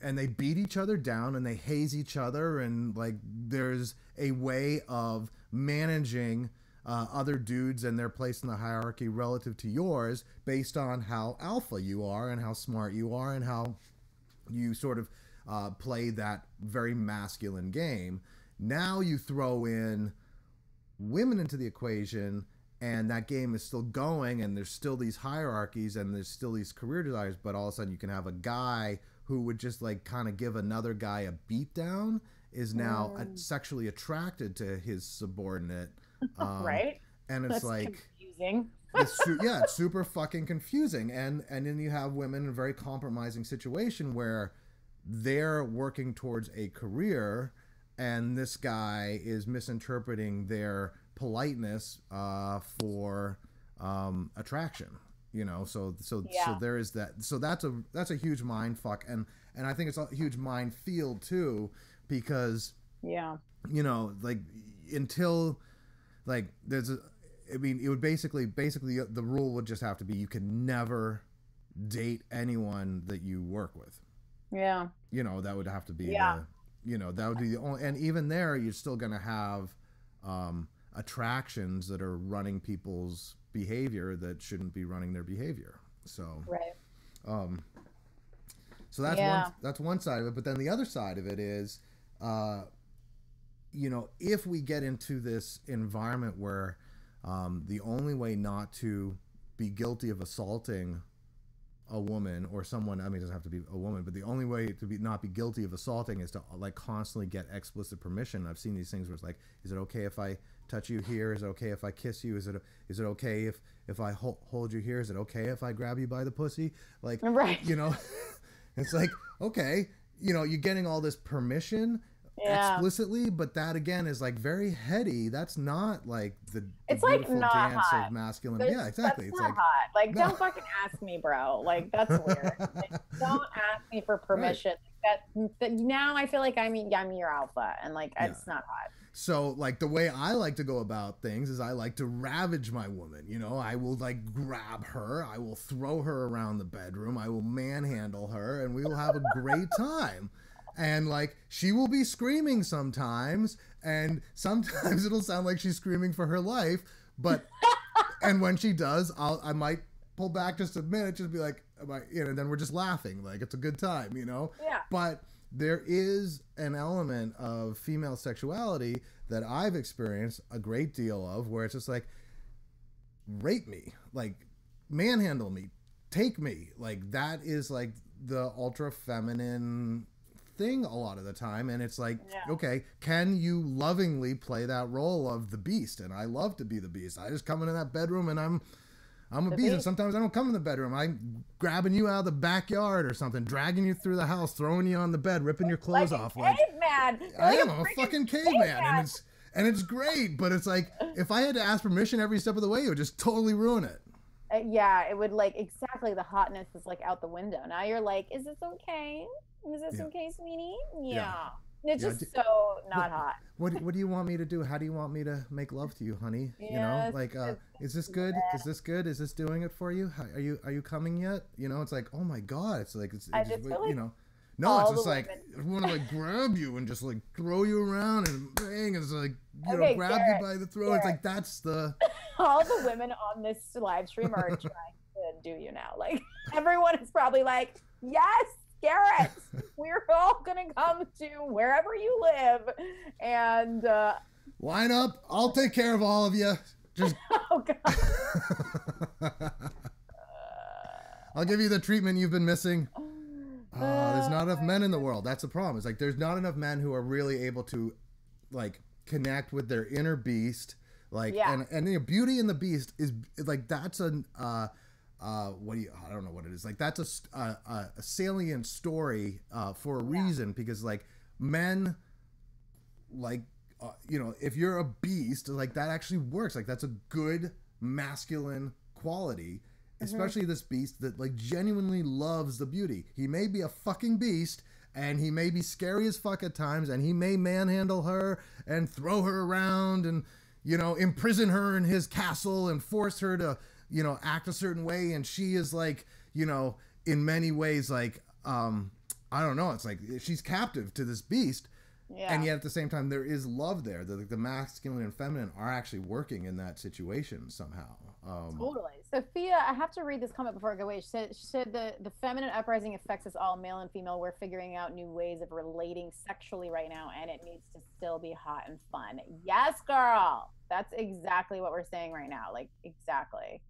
they beat each other down and they haze each other, and like there's a way of managing other dudes and their place in the hierarchy relative to yours based on how alpha you are and how smart you are and how you sort of play that very masculine game. Now you throw in women into the equation and that game is still going and there's still these hierarchies and there's still these career desires, but all of a sudden you can have a guy who would just like kind of give another guy a beat down is now sexually attracted to his subordinate. Right. And it's That's like confusing. it's super fucking confusing. And then you have women in a very compromising situation where they're working towards a career and this guy is misinterpreting their politeness for attraction, you know. So there is that. So that's a huge mind fuck, and I think it's a huge minefield too, because you know, like until like there's a, I mean, it would basically the rule would just have to be you can never date anyone that you work with. Yeah. You know, that would have to be the, you know, that would be the only, and even there you're still going to have attractions that are running people's behavior that shouldn't be running their behavior. So so that's one side of it, but then the other side of it is you know, if we get into this environment where the only way not to be guilty of assaulting a woman or someone, I mean, it doesn't have to be a woman, but the only way to not be guilty of assaulting is to like constantly get explicit permission. I've seen these things where it's like, is it okay if I touch you here? Is it okay if I kiss you? Is it okay if I hold you here? Is it okay if I grab you by the pussy? Like, you know, it's like, okay, you know, you're getting all this permission explicitly, but that again is like very heady. That's not like the it's like beautiful not dance hot. of masculine. That's, yeah, exactly. That's It's not like hot. Like, no. Don't fucking ask me, bro. Like, that's weird. Like, don't ask me for permission. Right. That now I feel like I'm your alpha, and like it's not hot. So like the way I like to go about things is I like to ravage my woman. You know, I will like grab her, I will throw her around the bedroom, I will manhandle her, and we will have a great time. And like she will be screaming sometimes, and sometimes it'll sound like she's screaming for her life. But and when she does, I might pull back just a minute, just be like, you know, and then we're just laughing, like it's a good time, you know. Yeah. But there is an element of female sexuality that I've experienced a great deal of, where it's just like, rape me, like manhandle me, take me, like that is like the ultra feminine thing a lot of the time. And it's like, okay, can you lovingly play that role of the beast? And I love to be the beast. I just come into that bedroom and I'm a beast. And sometimes I don't come in the bedroom. I'm grabbing you out of the backyard or something, dragging you through the house, throwing you on the bed, ripping your clothes off. Like caveman. I'm a fucking caveman. And it's great, but it's like, if I had to ask permission every step of the way, it would just totally ruin it. Yeah, it would, like, exactly, the hotness is like out the window. Now you're like, is this okay? Is this okay, sweetie? Yeah. It's just so not hot. What do you want me to do? How do you want me to make love to you, honey? Yes, you know, like, is this good? Is this good? Is this doing it for you? Are you coming yet? You know, it's like, oh my God. It's like, it's I just feel like, you know, No, it's All the just like women. I want to like grab you and just like throw you around and bang, it's like Okay, grab you Garrett, by the throat. It's Garrett. like that's the All the women on this live stream are trying to do you now. Like everyone is probably like, yes, Garrett, we're all gonna come to wherever you live, and line up. I'll take care of all of you. Just oh god. I'll give you the treatment you've been missing. There's not enough men in the God. world. That's the problem. It's like there's not enough men who are really able to like connect with their inner beast. Like Yeah. and the beauty in the beast is like that's an what do you I don't know what it is. Like that's a salient story for a reason because like men like if you're a beast like that actually works. Like that's a good masculine quality. Especially this beast that like genuinely loves the beauty. He may be a fucking beast and he may be scary as fuck at times and he may manhandle her and throw her around and imprison her in his castle and force her to act a certain way, and she is like in many ways like I don't know, it's like she's captive to this beast. Yeah. And yet at the same time there is love there. The masculine and feminine are actually working in that situation somehow. Totally. Sophia, I have to read this comment before I go away. She said the feminine uprising affects us all, male and female. We're figuring out new ways of relating sexually right now, and it needs to still be hot and fun. Yes, girl. That's exactly what we're saying right now. Like, exactly.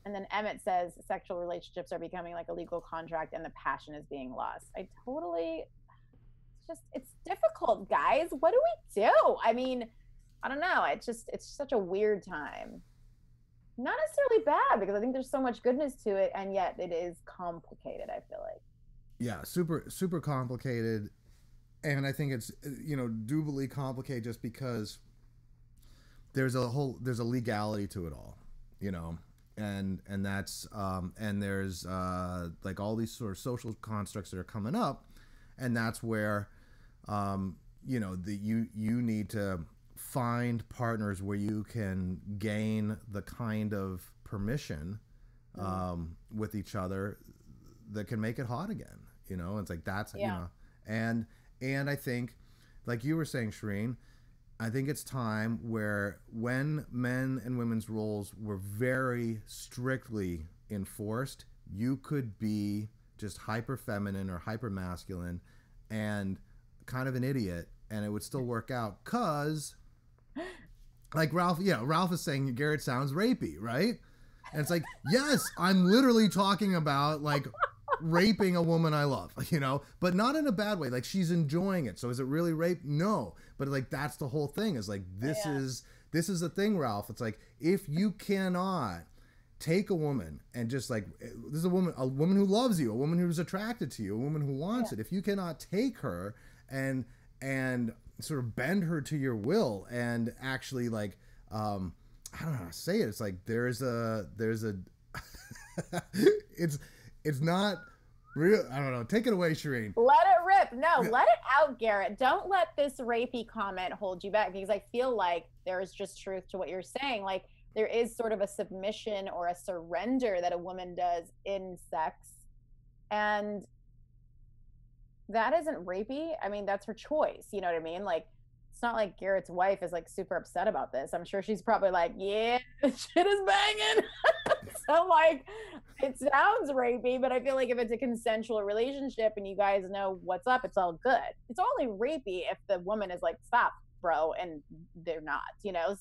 And then Emmett says sexual relationships are becoming like a legal contract and the passion is being lost. I totally, it's difficult, guys. What do we do? I mean, I don't know. It's such a weird time. Not necessarily bad because I think there's so much goodness to it, and yet it is complicated, I feel like. Yeah, super complicated, and I think it's doubly complicated just because there's a legality to it all, and that's and there's like all these sort of social constructs that are coming up, and that's where you need to find partners where you can gain the kind of permission with each other that can make it hot again. It's like that's and I think like you were saying, Shereen, I think it's time where when men and women's roles were very strictly enforced, you could be just hyper feminine or hyper masculine and kind of an idiot and it would still work out because like Ralph is saying Garrett sounds rapey, right? And it's like, yes, I'm literally talking about like raping a woman I love, but not in a bad way. Like she's enjoying it. So is it really rape? No. But like that's the whole thing is like this is the thing, Ralph. It's like if you cannot take a woman and just like this is a woman who loves you, a woman who's attracted to you, a woman who wants it. If you cannot take her and sort of bend her to your will and actually like I don't know how to say it. It's like there's a it's not real. I don't know. Take it away, Shereen. Let it rip. No, let it out, Garrett. Don't let this rapey comment hold you back because I feel like there is just truth to what you're saying. Like there is sort of a submission or a surrender that a woman does in sex. And that isn't rapey. I mean, that's her choice. You know what I mean? Like, it's not like Garrett's wife is like super upset about this. I'm sure she's probably like, yeah, shit is banging. So like, it sounds rapey, but I feel like if it's a consensual relationship and you guys know what's up, it's all good. It's only rapey if the woman is like, stop, bro, and they're not,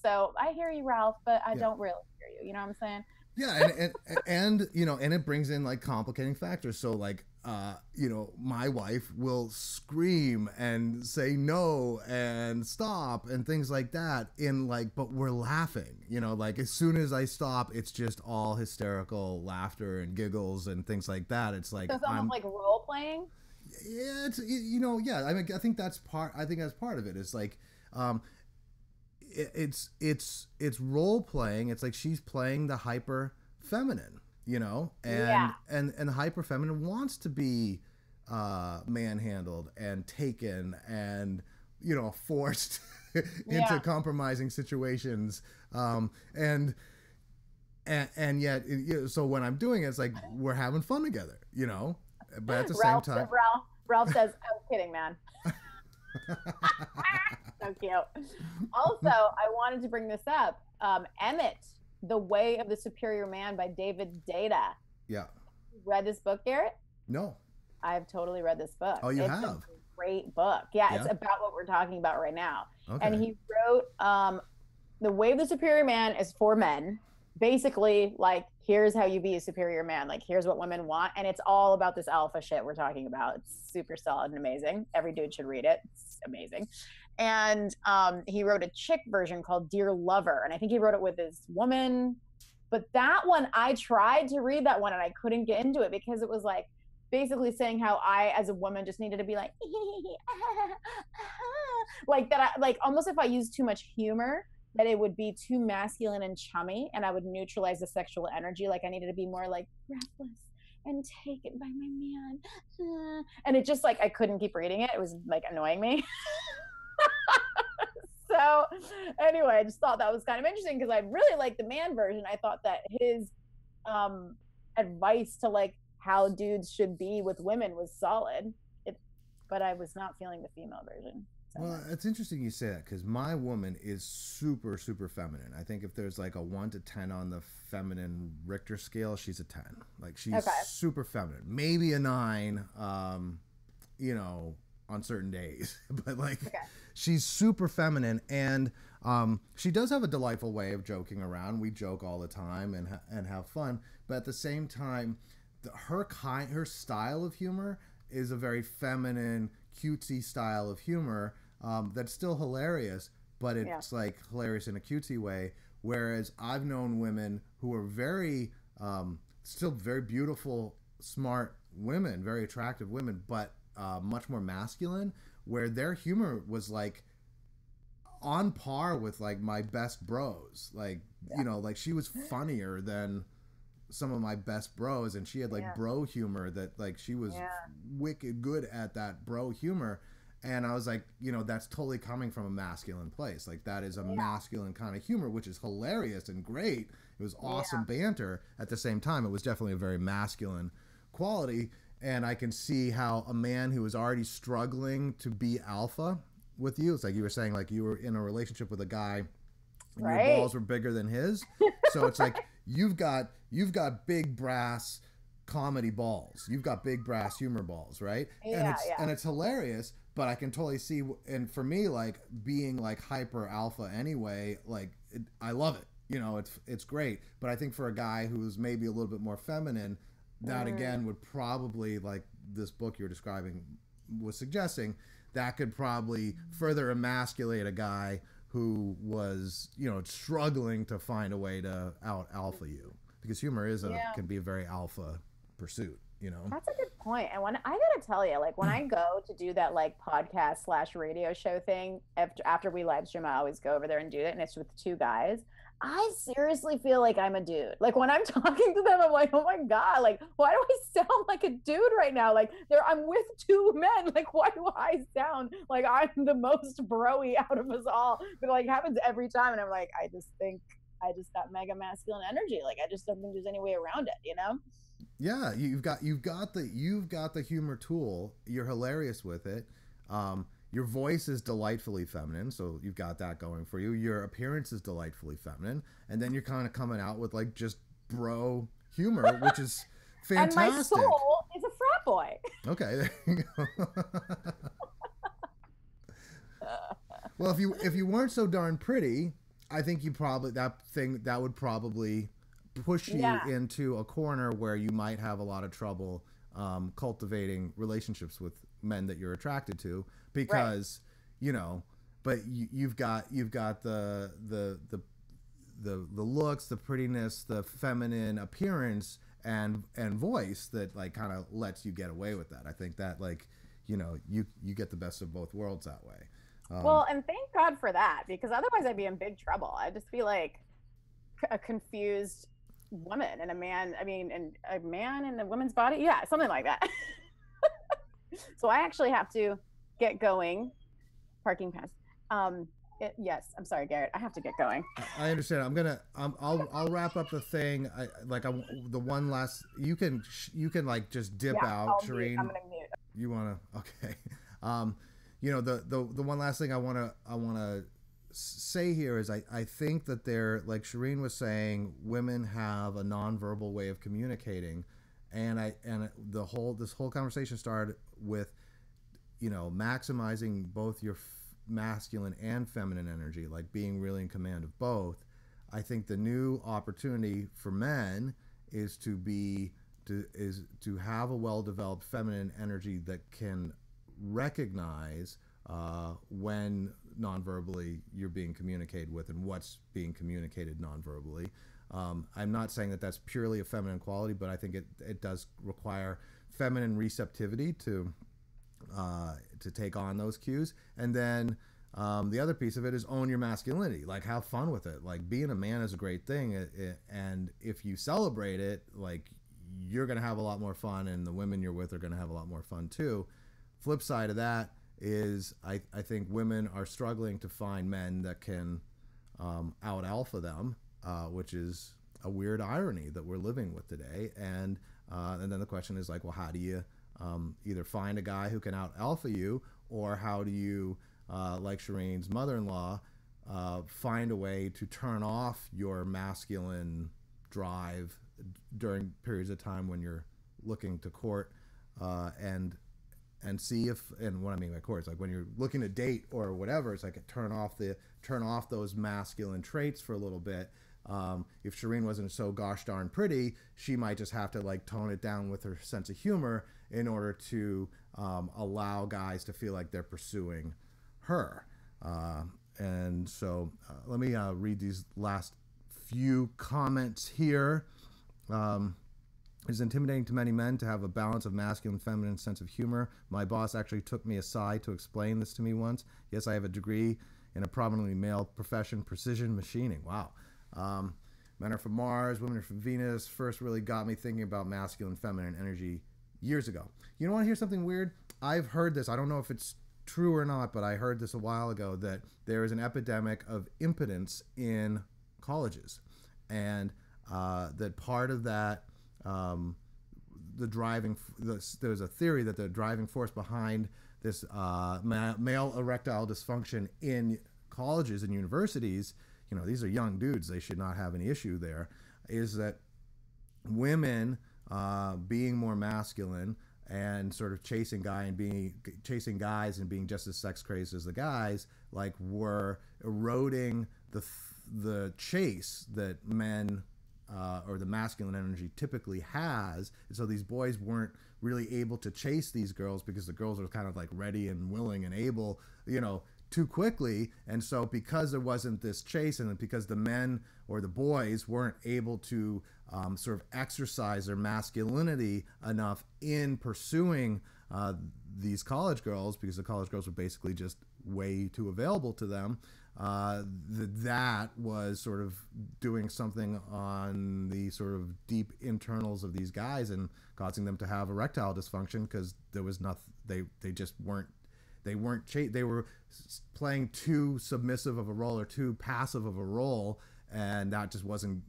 So I hear you, Ralph, but I don't really hear you. You know what I'm saying? Yeah, and it brings in like complicating factors. So like my wife will scream and say no and stop and things like that but we're laughing, like as soon as I stop, it's just all hysterical laughter and giggles and things like that. It's like, so it's almost like role playing. Yeah, it's, I mean, I think that's part of it. It's like, it's role playing. It's like she's playing the hyper feminine, and the hyper feminine wants to be manhandled and taken and forced into compromising situations, and yet so when I'm doing it, it's like we're having fun together, but at the same time, Ralph says, "I'm kidding, man." So cute. Also, I wanted to bring this up. Emmett, The Way of the Superior Man by David Data. Yeah. Read this book, Garrett? No. I've totally read this book. Oh, you it's have? a great book. Yeah, it's about what we're talking about right now. Okay. And he wrote The Way of the Superior Man is for men. Basically, like, here's how you be a superior man. Like, here's what women want. And it's all about this alpha shit we're talking about. It's super solid and amazing. Every dude should read it. It's amazing. And he wrote a chick version called Dear Lover. And I think he wrote it with his woman. But that one, I tried to read that one and I couldn't get into it because it was like basically saying how I, as a woman, just needed to be like, like that. Like almost if I used too much humor, that it would be too masculine and chummy and I would neutralize the sexual energy. Like I needed to be more like breathless and taken by my man. And it just like, I couldn't keep reading it. It was like annoying me. So anyway, I just thought that was kind of interesting because I really liked the man version. I thought that his advice to like how dudes should be with women was solid. But I was not feeling the female version. So. Well, it's interesting you say that because my woman is super, super feminine. I think if there's like a 1 to 10 on the feminine Richter scale, she's a 10. Like she's super feminine. Maybe a 9, you know, on certain days. But like she's super feminine and she does have a delightful way of joking around. We joke all the time and have fun. But at the same time, her style of humor is a very feminine, cutesy style of humor that's still hilarious, but it's like hilarious in a cutesy way. Whereas I've known women who are very, still very beautiful, smart women, very attractive women, but much more masculine, where their humor was like on par with like my best bros. Like, you know, like she was funnier than some of my best bros, and she had like bro humor that like she was wicked good at that bro humor. And I was like, you know, that's totally coming from a masculine place. Like that is a masculine kind of humor, which is hilarious and great. It was awesome banter. At the same time, it was definitely a very masculine quality. And I can see how a man who is already struggling to be alpha with you, it's like you were saying, like you were in a relationship with a guy and your balls were bigger than his. So it's like you've got big brass comedy balls. You've got big brass humor balls, right? And it's hilarious, but I can totally see, and for me, like being like hyper alpha anyway, like I love it. You know, it's great. But I think for a guy who's maybe a little bit more feminine, that again would probably, like this book you're describing was suggesting, that could probably further emasculate a guy who was, you know, struggling to find a way to out alpha you, because humor is can be a very alpha pursuit, you know. That's a good point. And when I gotta tell you, like when I go to do that like podcast / radio show thing after we live stream, I always go over there and do it, and it's with 2 guys. I seriously feel like I'm a dude. Like when I'm talking to them, I'm like, oh my God, like, why do I sound like a dude right now? Like I'm with 2 men. Like, why do I sound like I'm the most bro-y out of us all? But it like happens every time. And I'm like, I just think I just got mega masculine energy. Like I just don't think there's any way around it, you know? Yeah, you've got the humor tool. You're hilarious with it. Your voice is delightfully feminine, so you've got that going for you. Your appearance is delightfully feminine, and then you're kind of coming out with like just bro humor, which is fantastic. And my soul is a frat boy. Okay, there you go. Well, if you weren't so darn pretty, I think that would probably push you into a corner where you might have a lot of trouble cultivating relationships with men that you're attracted to, because you know, but you've got the looks, the prettiness, the feminine appearance and voice that like kind of lets you get away with that. I think that, like, you know, you get the best of both worlds that way. Well, and thank God for that, because otherwise I'd be in big trouble. I'd just be like a confused woman and a man. I mean, and a man in a woman's body. Yeah, something like that. So I actually have to get going. Parking pass. Yes, I'm sorry, Garrett. I have to get going. I understand. I'm gonna. I'll wrap up the thing. The one last. You can like just dip out, Shereen. I'm gonna mute. You want to? Okay. Um, the one last thing I want to say here is I think that they're, like Shereen was saying, women have a nonverbal way of communicating, and the whole this whole conversation started with, maximizing both your masculine and feminine energy, like being really in command of both. I think the new opportunity for men is to have a well developed feminine energy that can recognize when non-verbally you're being communicated with and what's being communicated non-verbally. I'm not saying that that's purely a feminine quality, but I think it does require feminine receptivity to take on those cues. And then the other piece of it is own your masculinity. Like, have fun with it. Like, being a man is a great thing, and if you celebrate it, like, you're going to have a lot more fun, and the women you're with are going to have a lot more fun too. Flip side of that is I think women are struggling to find men that can out alpha them, which is a weird irony that we're living with today. And then the question is like, well, how do you either find a guy who can out alpha you, or how do you, like Shireen's mother-in-law, find a way to turn off your masculine drive during periods of time when you're looking to court, and see if, and what I mean by court is like when you're looking to date or whatever, it's like turn off those masculine traits for a little bit. If Shireen wasn't so gosh darn pretty, she might just have to like tone it down with her sense of humor in order to allow guys to feel like they're pursuing her. And so let me read these last few comments here. It is intimidating to many men to have a balance of masculine and feminine sense of humor. My boss actually took me aside to explain this to me once. Yes, I have a degree in a prominently male profession, precision machining. Wow. Men are from Mars, women are from Venus. First really got me thinking about masculine and feminine energy years ago. You want to hear something weird? I've heard this. I don't know if it's true or not, but I heard this a while ago, that there is an epidemic of impotence in colleges. And that part of that, there's a theory that the driving force behind this male erectile dysfunction in colleges and universities, these are young dudes, they should not have any issue there, is that women being more masculine and sort of chasing guys and being just as sex crazed as the guys, like, were eroding the chase that men or the masculine energy typically has. And so these boys weren't really able to chase these girls because the girls were kind of like ready and willing and able, too quickly. And so because there wasn't this chase, and because the men or the boys weren't able to sort of exercise their masculinity enough in pursuing these college girls, because the college girls were basically just way too available to them, that was sort of doing something on the sort of deep internals of these guys and causing them to have erectile dysfunction, because there was nothing, they just weren't, they were playing too submissive of a role or too passive of a role, and that just wasn't,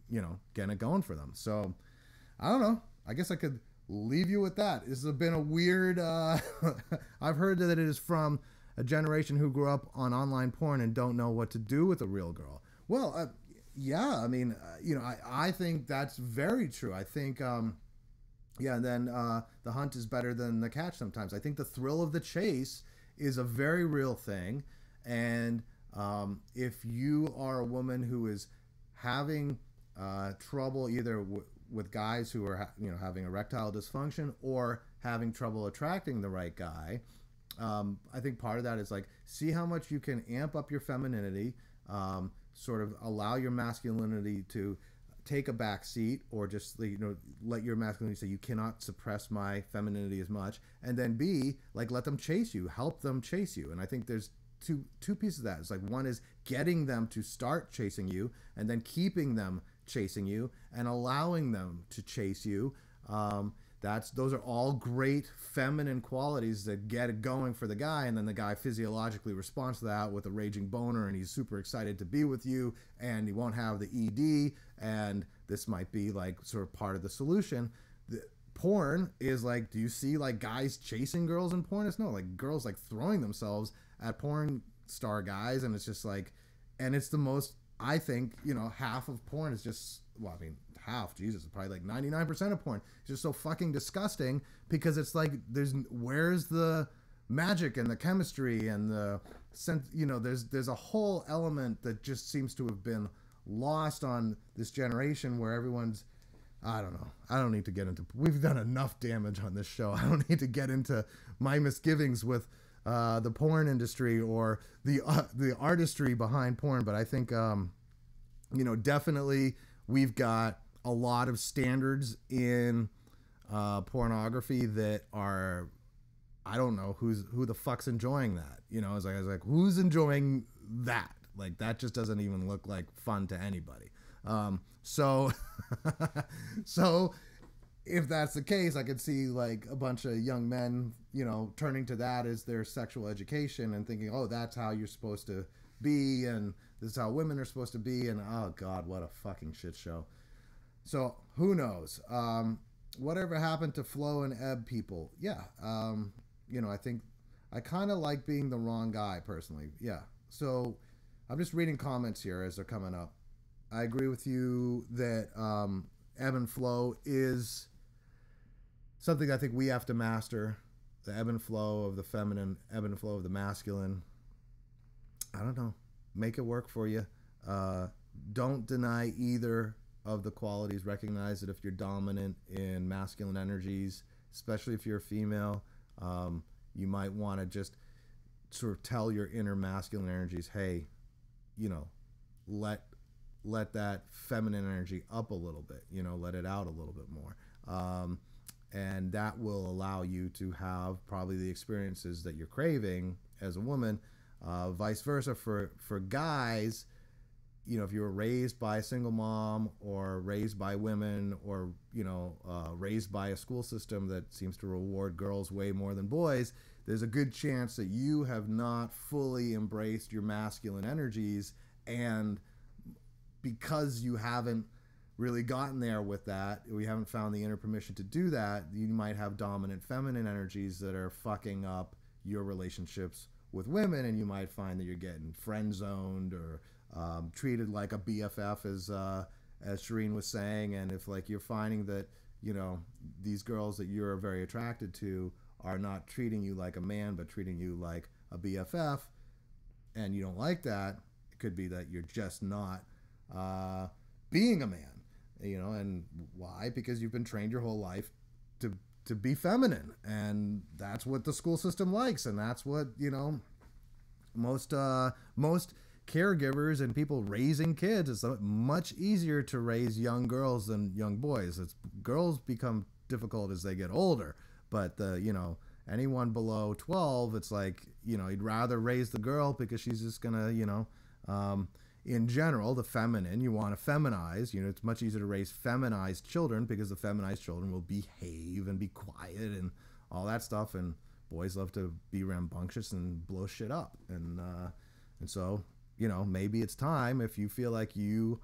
getting it going for them. So I don't know, I guess I could leave you with that. This has been a weird I've heard that it is from a generation who grew up on online porn and don't know what to do with a real girl. Well, yeah, I mean, I think that's very true. I think, and then the hunt is better than the catch sometimes. I think the thrill of the chase is a very real thing. And if you are a woman who is having trouble either with guys who are, having erectile dysfunction or having trouble attracting the right guy, I think part of that is like, see how much you can amp up your femininity, sort of allow your masculinity to take a back seat, or just let your masculinity say, you cannot suppress my femininity as much, and then B, like, let them chase you, help them chase you. And I think there's two pieces of that. It's like, one is getting them to start chasing you, and then keeping them chasing you and allowing them to chase you. Those are all great feminine qualities that get it going for the guy, and then the guy physiologically responds to that with a raging boner, and he's super excited to be with you, and he won't have the ED, and this might be like sort of part of the solution. porn is like, do you see like guys chasing girls in porn? It's no, like girls like throwing themselves at porn star guys, and it's just like, and it's the most, I think, you know, half of porn is just, well, I mean, half, Jesus, probably like 99% of porn. It's just so fucking disgusting because it's like, where's the magic and the chemistry and the sense, you know, there's a whole element that just seems to have been lost on this generation where everyone's, I don't know. I don't need to get into, we've done enough damage on this show. I don't need to get into my misgivings with the porn industry or the artistry behind porn. But I think, you know, definitely we've got a lot of standards in pornography that are, I don't know who the fuck's enjoying that. You know, I was like, who's enjoying that? Like, that just doesn't even look like fun to anybody. So if that's the case, I could see like a bunch of young men, you know, turning to that as their sexual education and thinking, oh, that's how you're supposed to be, and this is how women are supposed to be, and oh God, what a fucking shit show. So who knows? Whatever happened to flow and ebb people? Yeah. You know, I think I kind of like being the wrong guy personally. Yeah. So I'm just reading comments here as they're coming up. I agree with you that ebb and flow is something I think we have to master. The ebb and flow of the feminine, ebb and flow of the masculine. I don't know. Make it work for you. Don't deny either of the qualities. Recognize that if you're dominant in masculine energies, especially if you're a female, you might want to just sort of tell your inner masculine energies, hey, you know, let that feminine energy up a little bit, you know, let it out a little bit more. And that will allow you to have probably the experiences that you're craving as a woman. Vice versa for guys, you know, if you were raised by a single mom or raised by women or, you know, raised by a school system that seems to reward girls way more than boys, there's a good chance that you have not fully embraced your masculine energies, and because you haven't really gotten there with that, we haven't found the inner permission to do that, you might have dominant feminine energies that are fucking up your relationships with women, and you might find that you're getting friend zoned or treated like a BFF, as Shereen was saying. And if like you're finding that, you know, these girls that you're very attracted to are not treating you like a man but treating you like a BFF, and you don't like that, it could be that you're just not being a man, you know. And why? Because you've been trained your whole life to be feminine, and that's what the school system likes, and that's what, you know, most caregivers and people raising kids, it's much easier to raise young girls than young boys. It's girls become difficult as they get older, but you know, anyone below 12, it's like, you know, you'd rather raise the girl because she's just gonna, you know, in general, the feminine, you want to feminize. You know, it's much easier to raise feminized children because the feminized children will behave and be quiet and all that stuff, and boys love to be rambunctious and blow shit up. And so, you know, maybe it's time, if you feel like you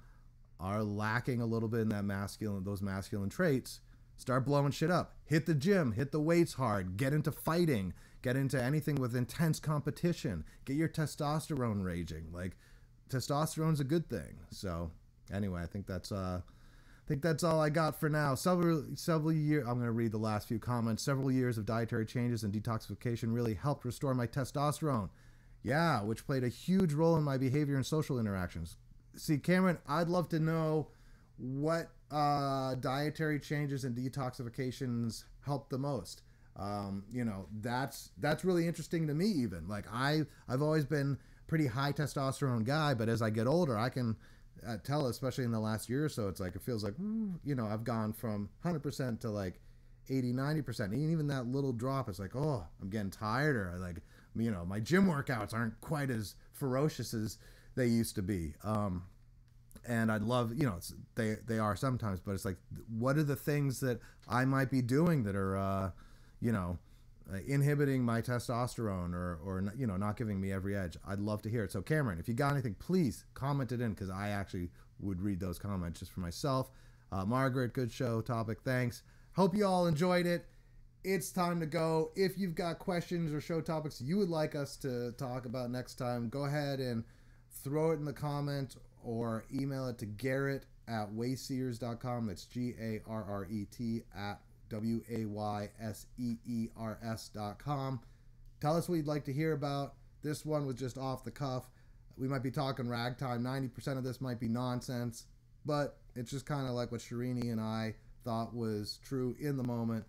are lacking a little bit in those masculine traits, start blowing shit up. Hit the gym, hit the weights hard, get into fighting, get into anything with intense competition, get your testosterone raging. Like, testosterone's a good thing. So anyway, I think that's all I got for now. Several years, I'm going to read the last few comments. Several years of dietary changes and detoxification really helped restore my testosterone. Yeah, which played a huge role in my behavior and social interactions. See, Cameron, I'd love to know what dietary changes and detoxifications helped the most. You know, that's really interesting to me. Even like I've always been pretty high testosterone guy, but as I get older, I can tell, especially in the last year or so, it's like it feels like, you know, I've gone from 100% to like 80-90%, and even that little drop, it's like, oh, I'm getting tired, or like, you know, my gym workouts aren't quite as ferocious as they used to be. And I'd love, you know, they are sometimes, but it's like, what are the things that I might be doing that are, you know, inhibiting my testosterone or, you know, not giving me every edge? I'd love to hear it. So Cameron, if you got anything, please comment it in, because I actually would read those comments just for myself. Margaret, good show topic. Thanks. Hope you all enjoyed it. It's time to go. If you've got questions or show topics you would like us to talk about next time, go ahead and throw it in the comments or email it to Garrett at wayseers.com. That's GARRET at WAYSEERS.com. Tell us what you'd like to hear about. This one was just off the cuff. We might be talking ragtime. 90% of this might be nonsense, but it's just kind of like what Shereen and I thought was true in the moment.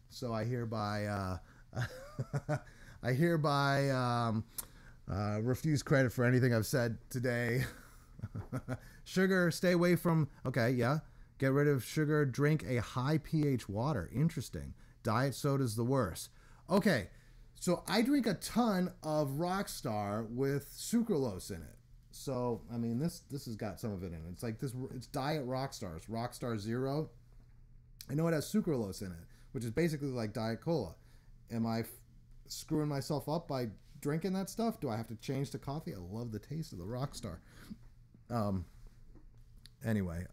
So I hereby refuse credit for anything I've said today. Sugar, stay away from. Okay, yeah. Get rid of sugar. Drink a high pH water. Interesting. Diet soda's the worst. Okay, so I drink a ton of Rockstar with sucralose in it. So I mean, this has got some of it in it. It's like this. It's Diet Rockstars. Rockstar Zero. I know it has sucralose in it, which is basically like Diet Cola. Am I screwing myself up by drinking that stuff? Do I have to change to coffee? I love the taste of the Rockstar. Anyway,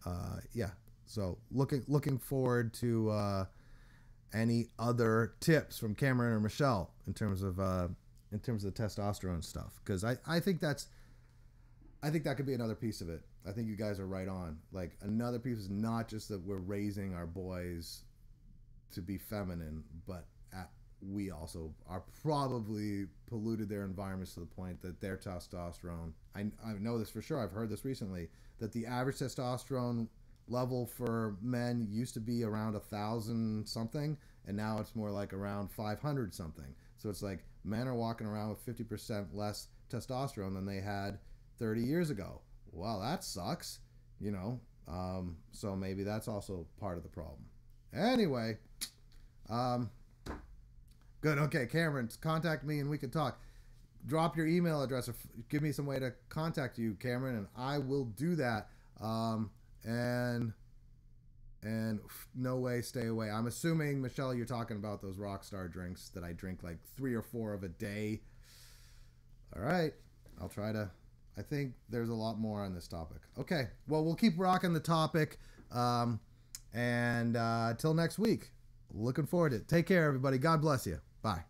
yeah. So looking forward to any other tips from Cameron or Michelle in terms of the testosterone stuff, because I think that could be another piece of it. I think you guys are right on. Like, another piece is not just that we're raising our boys to be feminine, but we also are probably polluted their environments to the point that their testosterone, I know this for sure, I've heard this recently, that the average testosterone level for men used to be around 1,000 something, and now it's more like around 500 something. So it's like men are walking around with 50% less testosterone than they had 30 years ago. Well, that sucks, you know. So maybe that's also part of the problem. Anyway, good. Okay, Cameron, contact me and we can talk. Drop your email address or give me some way to contact you, Cameron, and I will do that. And no way, stay away. I'm assuming, Michelle, you're talking about those Rockstar drinks that I drink like 3 or 4 of a day. All right, I'll try to. I think there's a lot more on this topic. Okay, well, we'll keep rocking the topic. And till next week, looking forward to it. Take care, everybody. God bless you. Bye.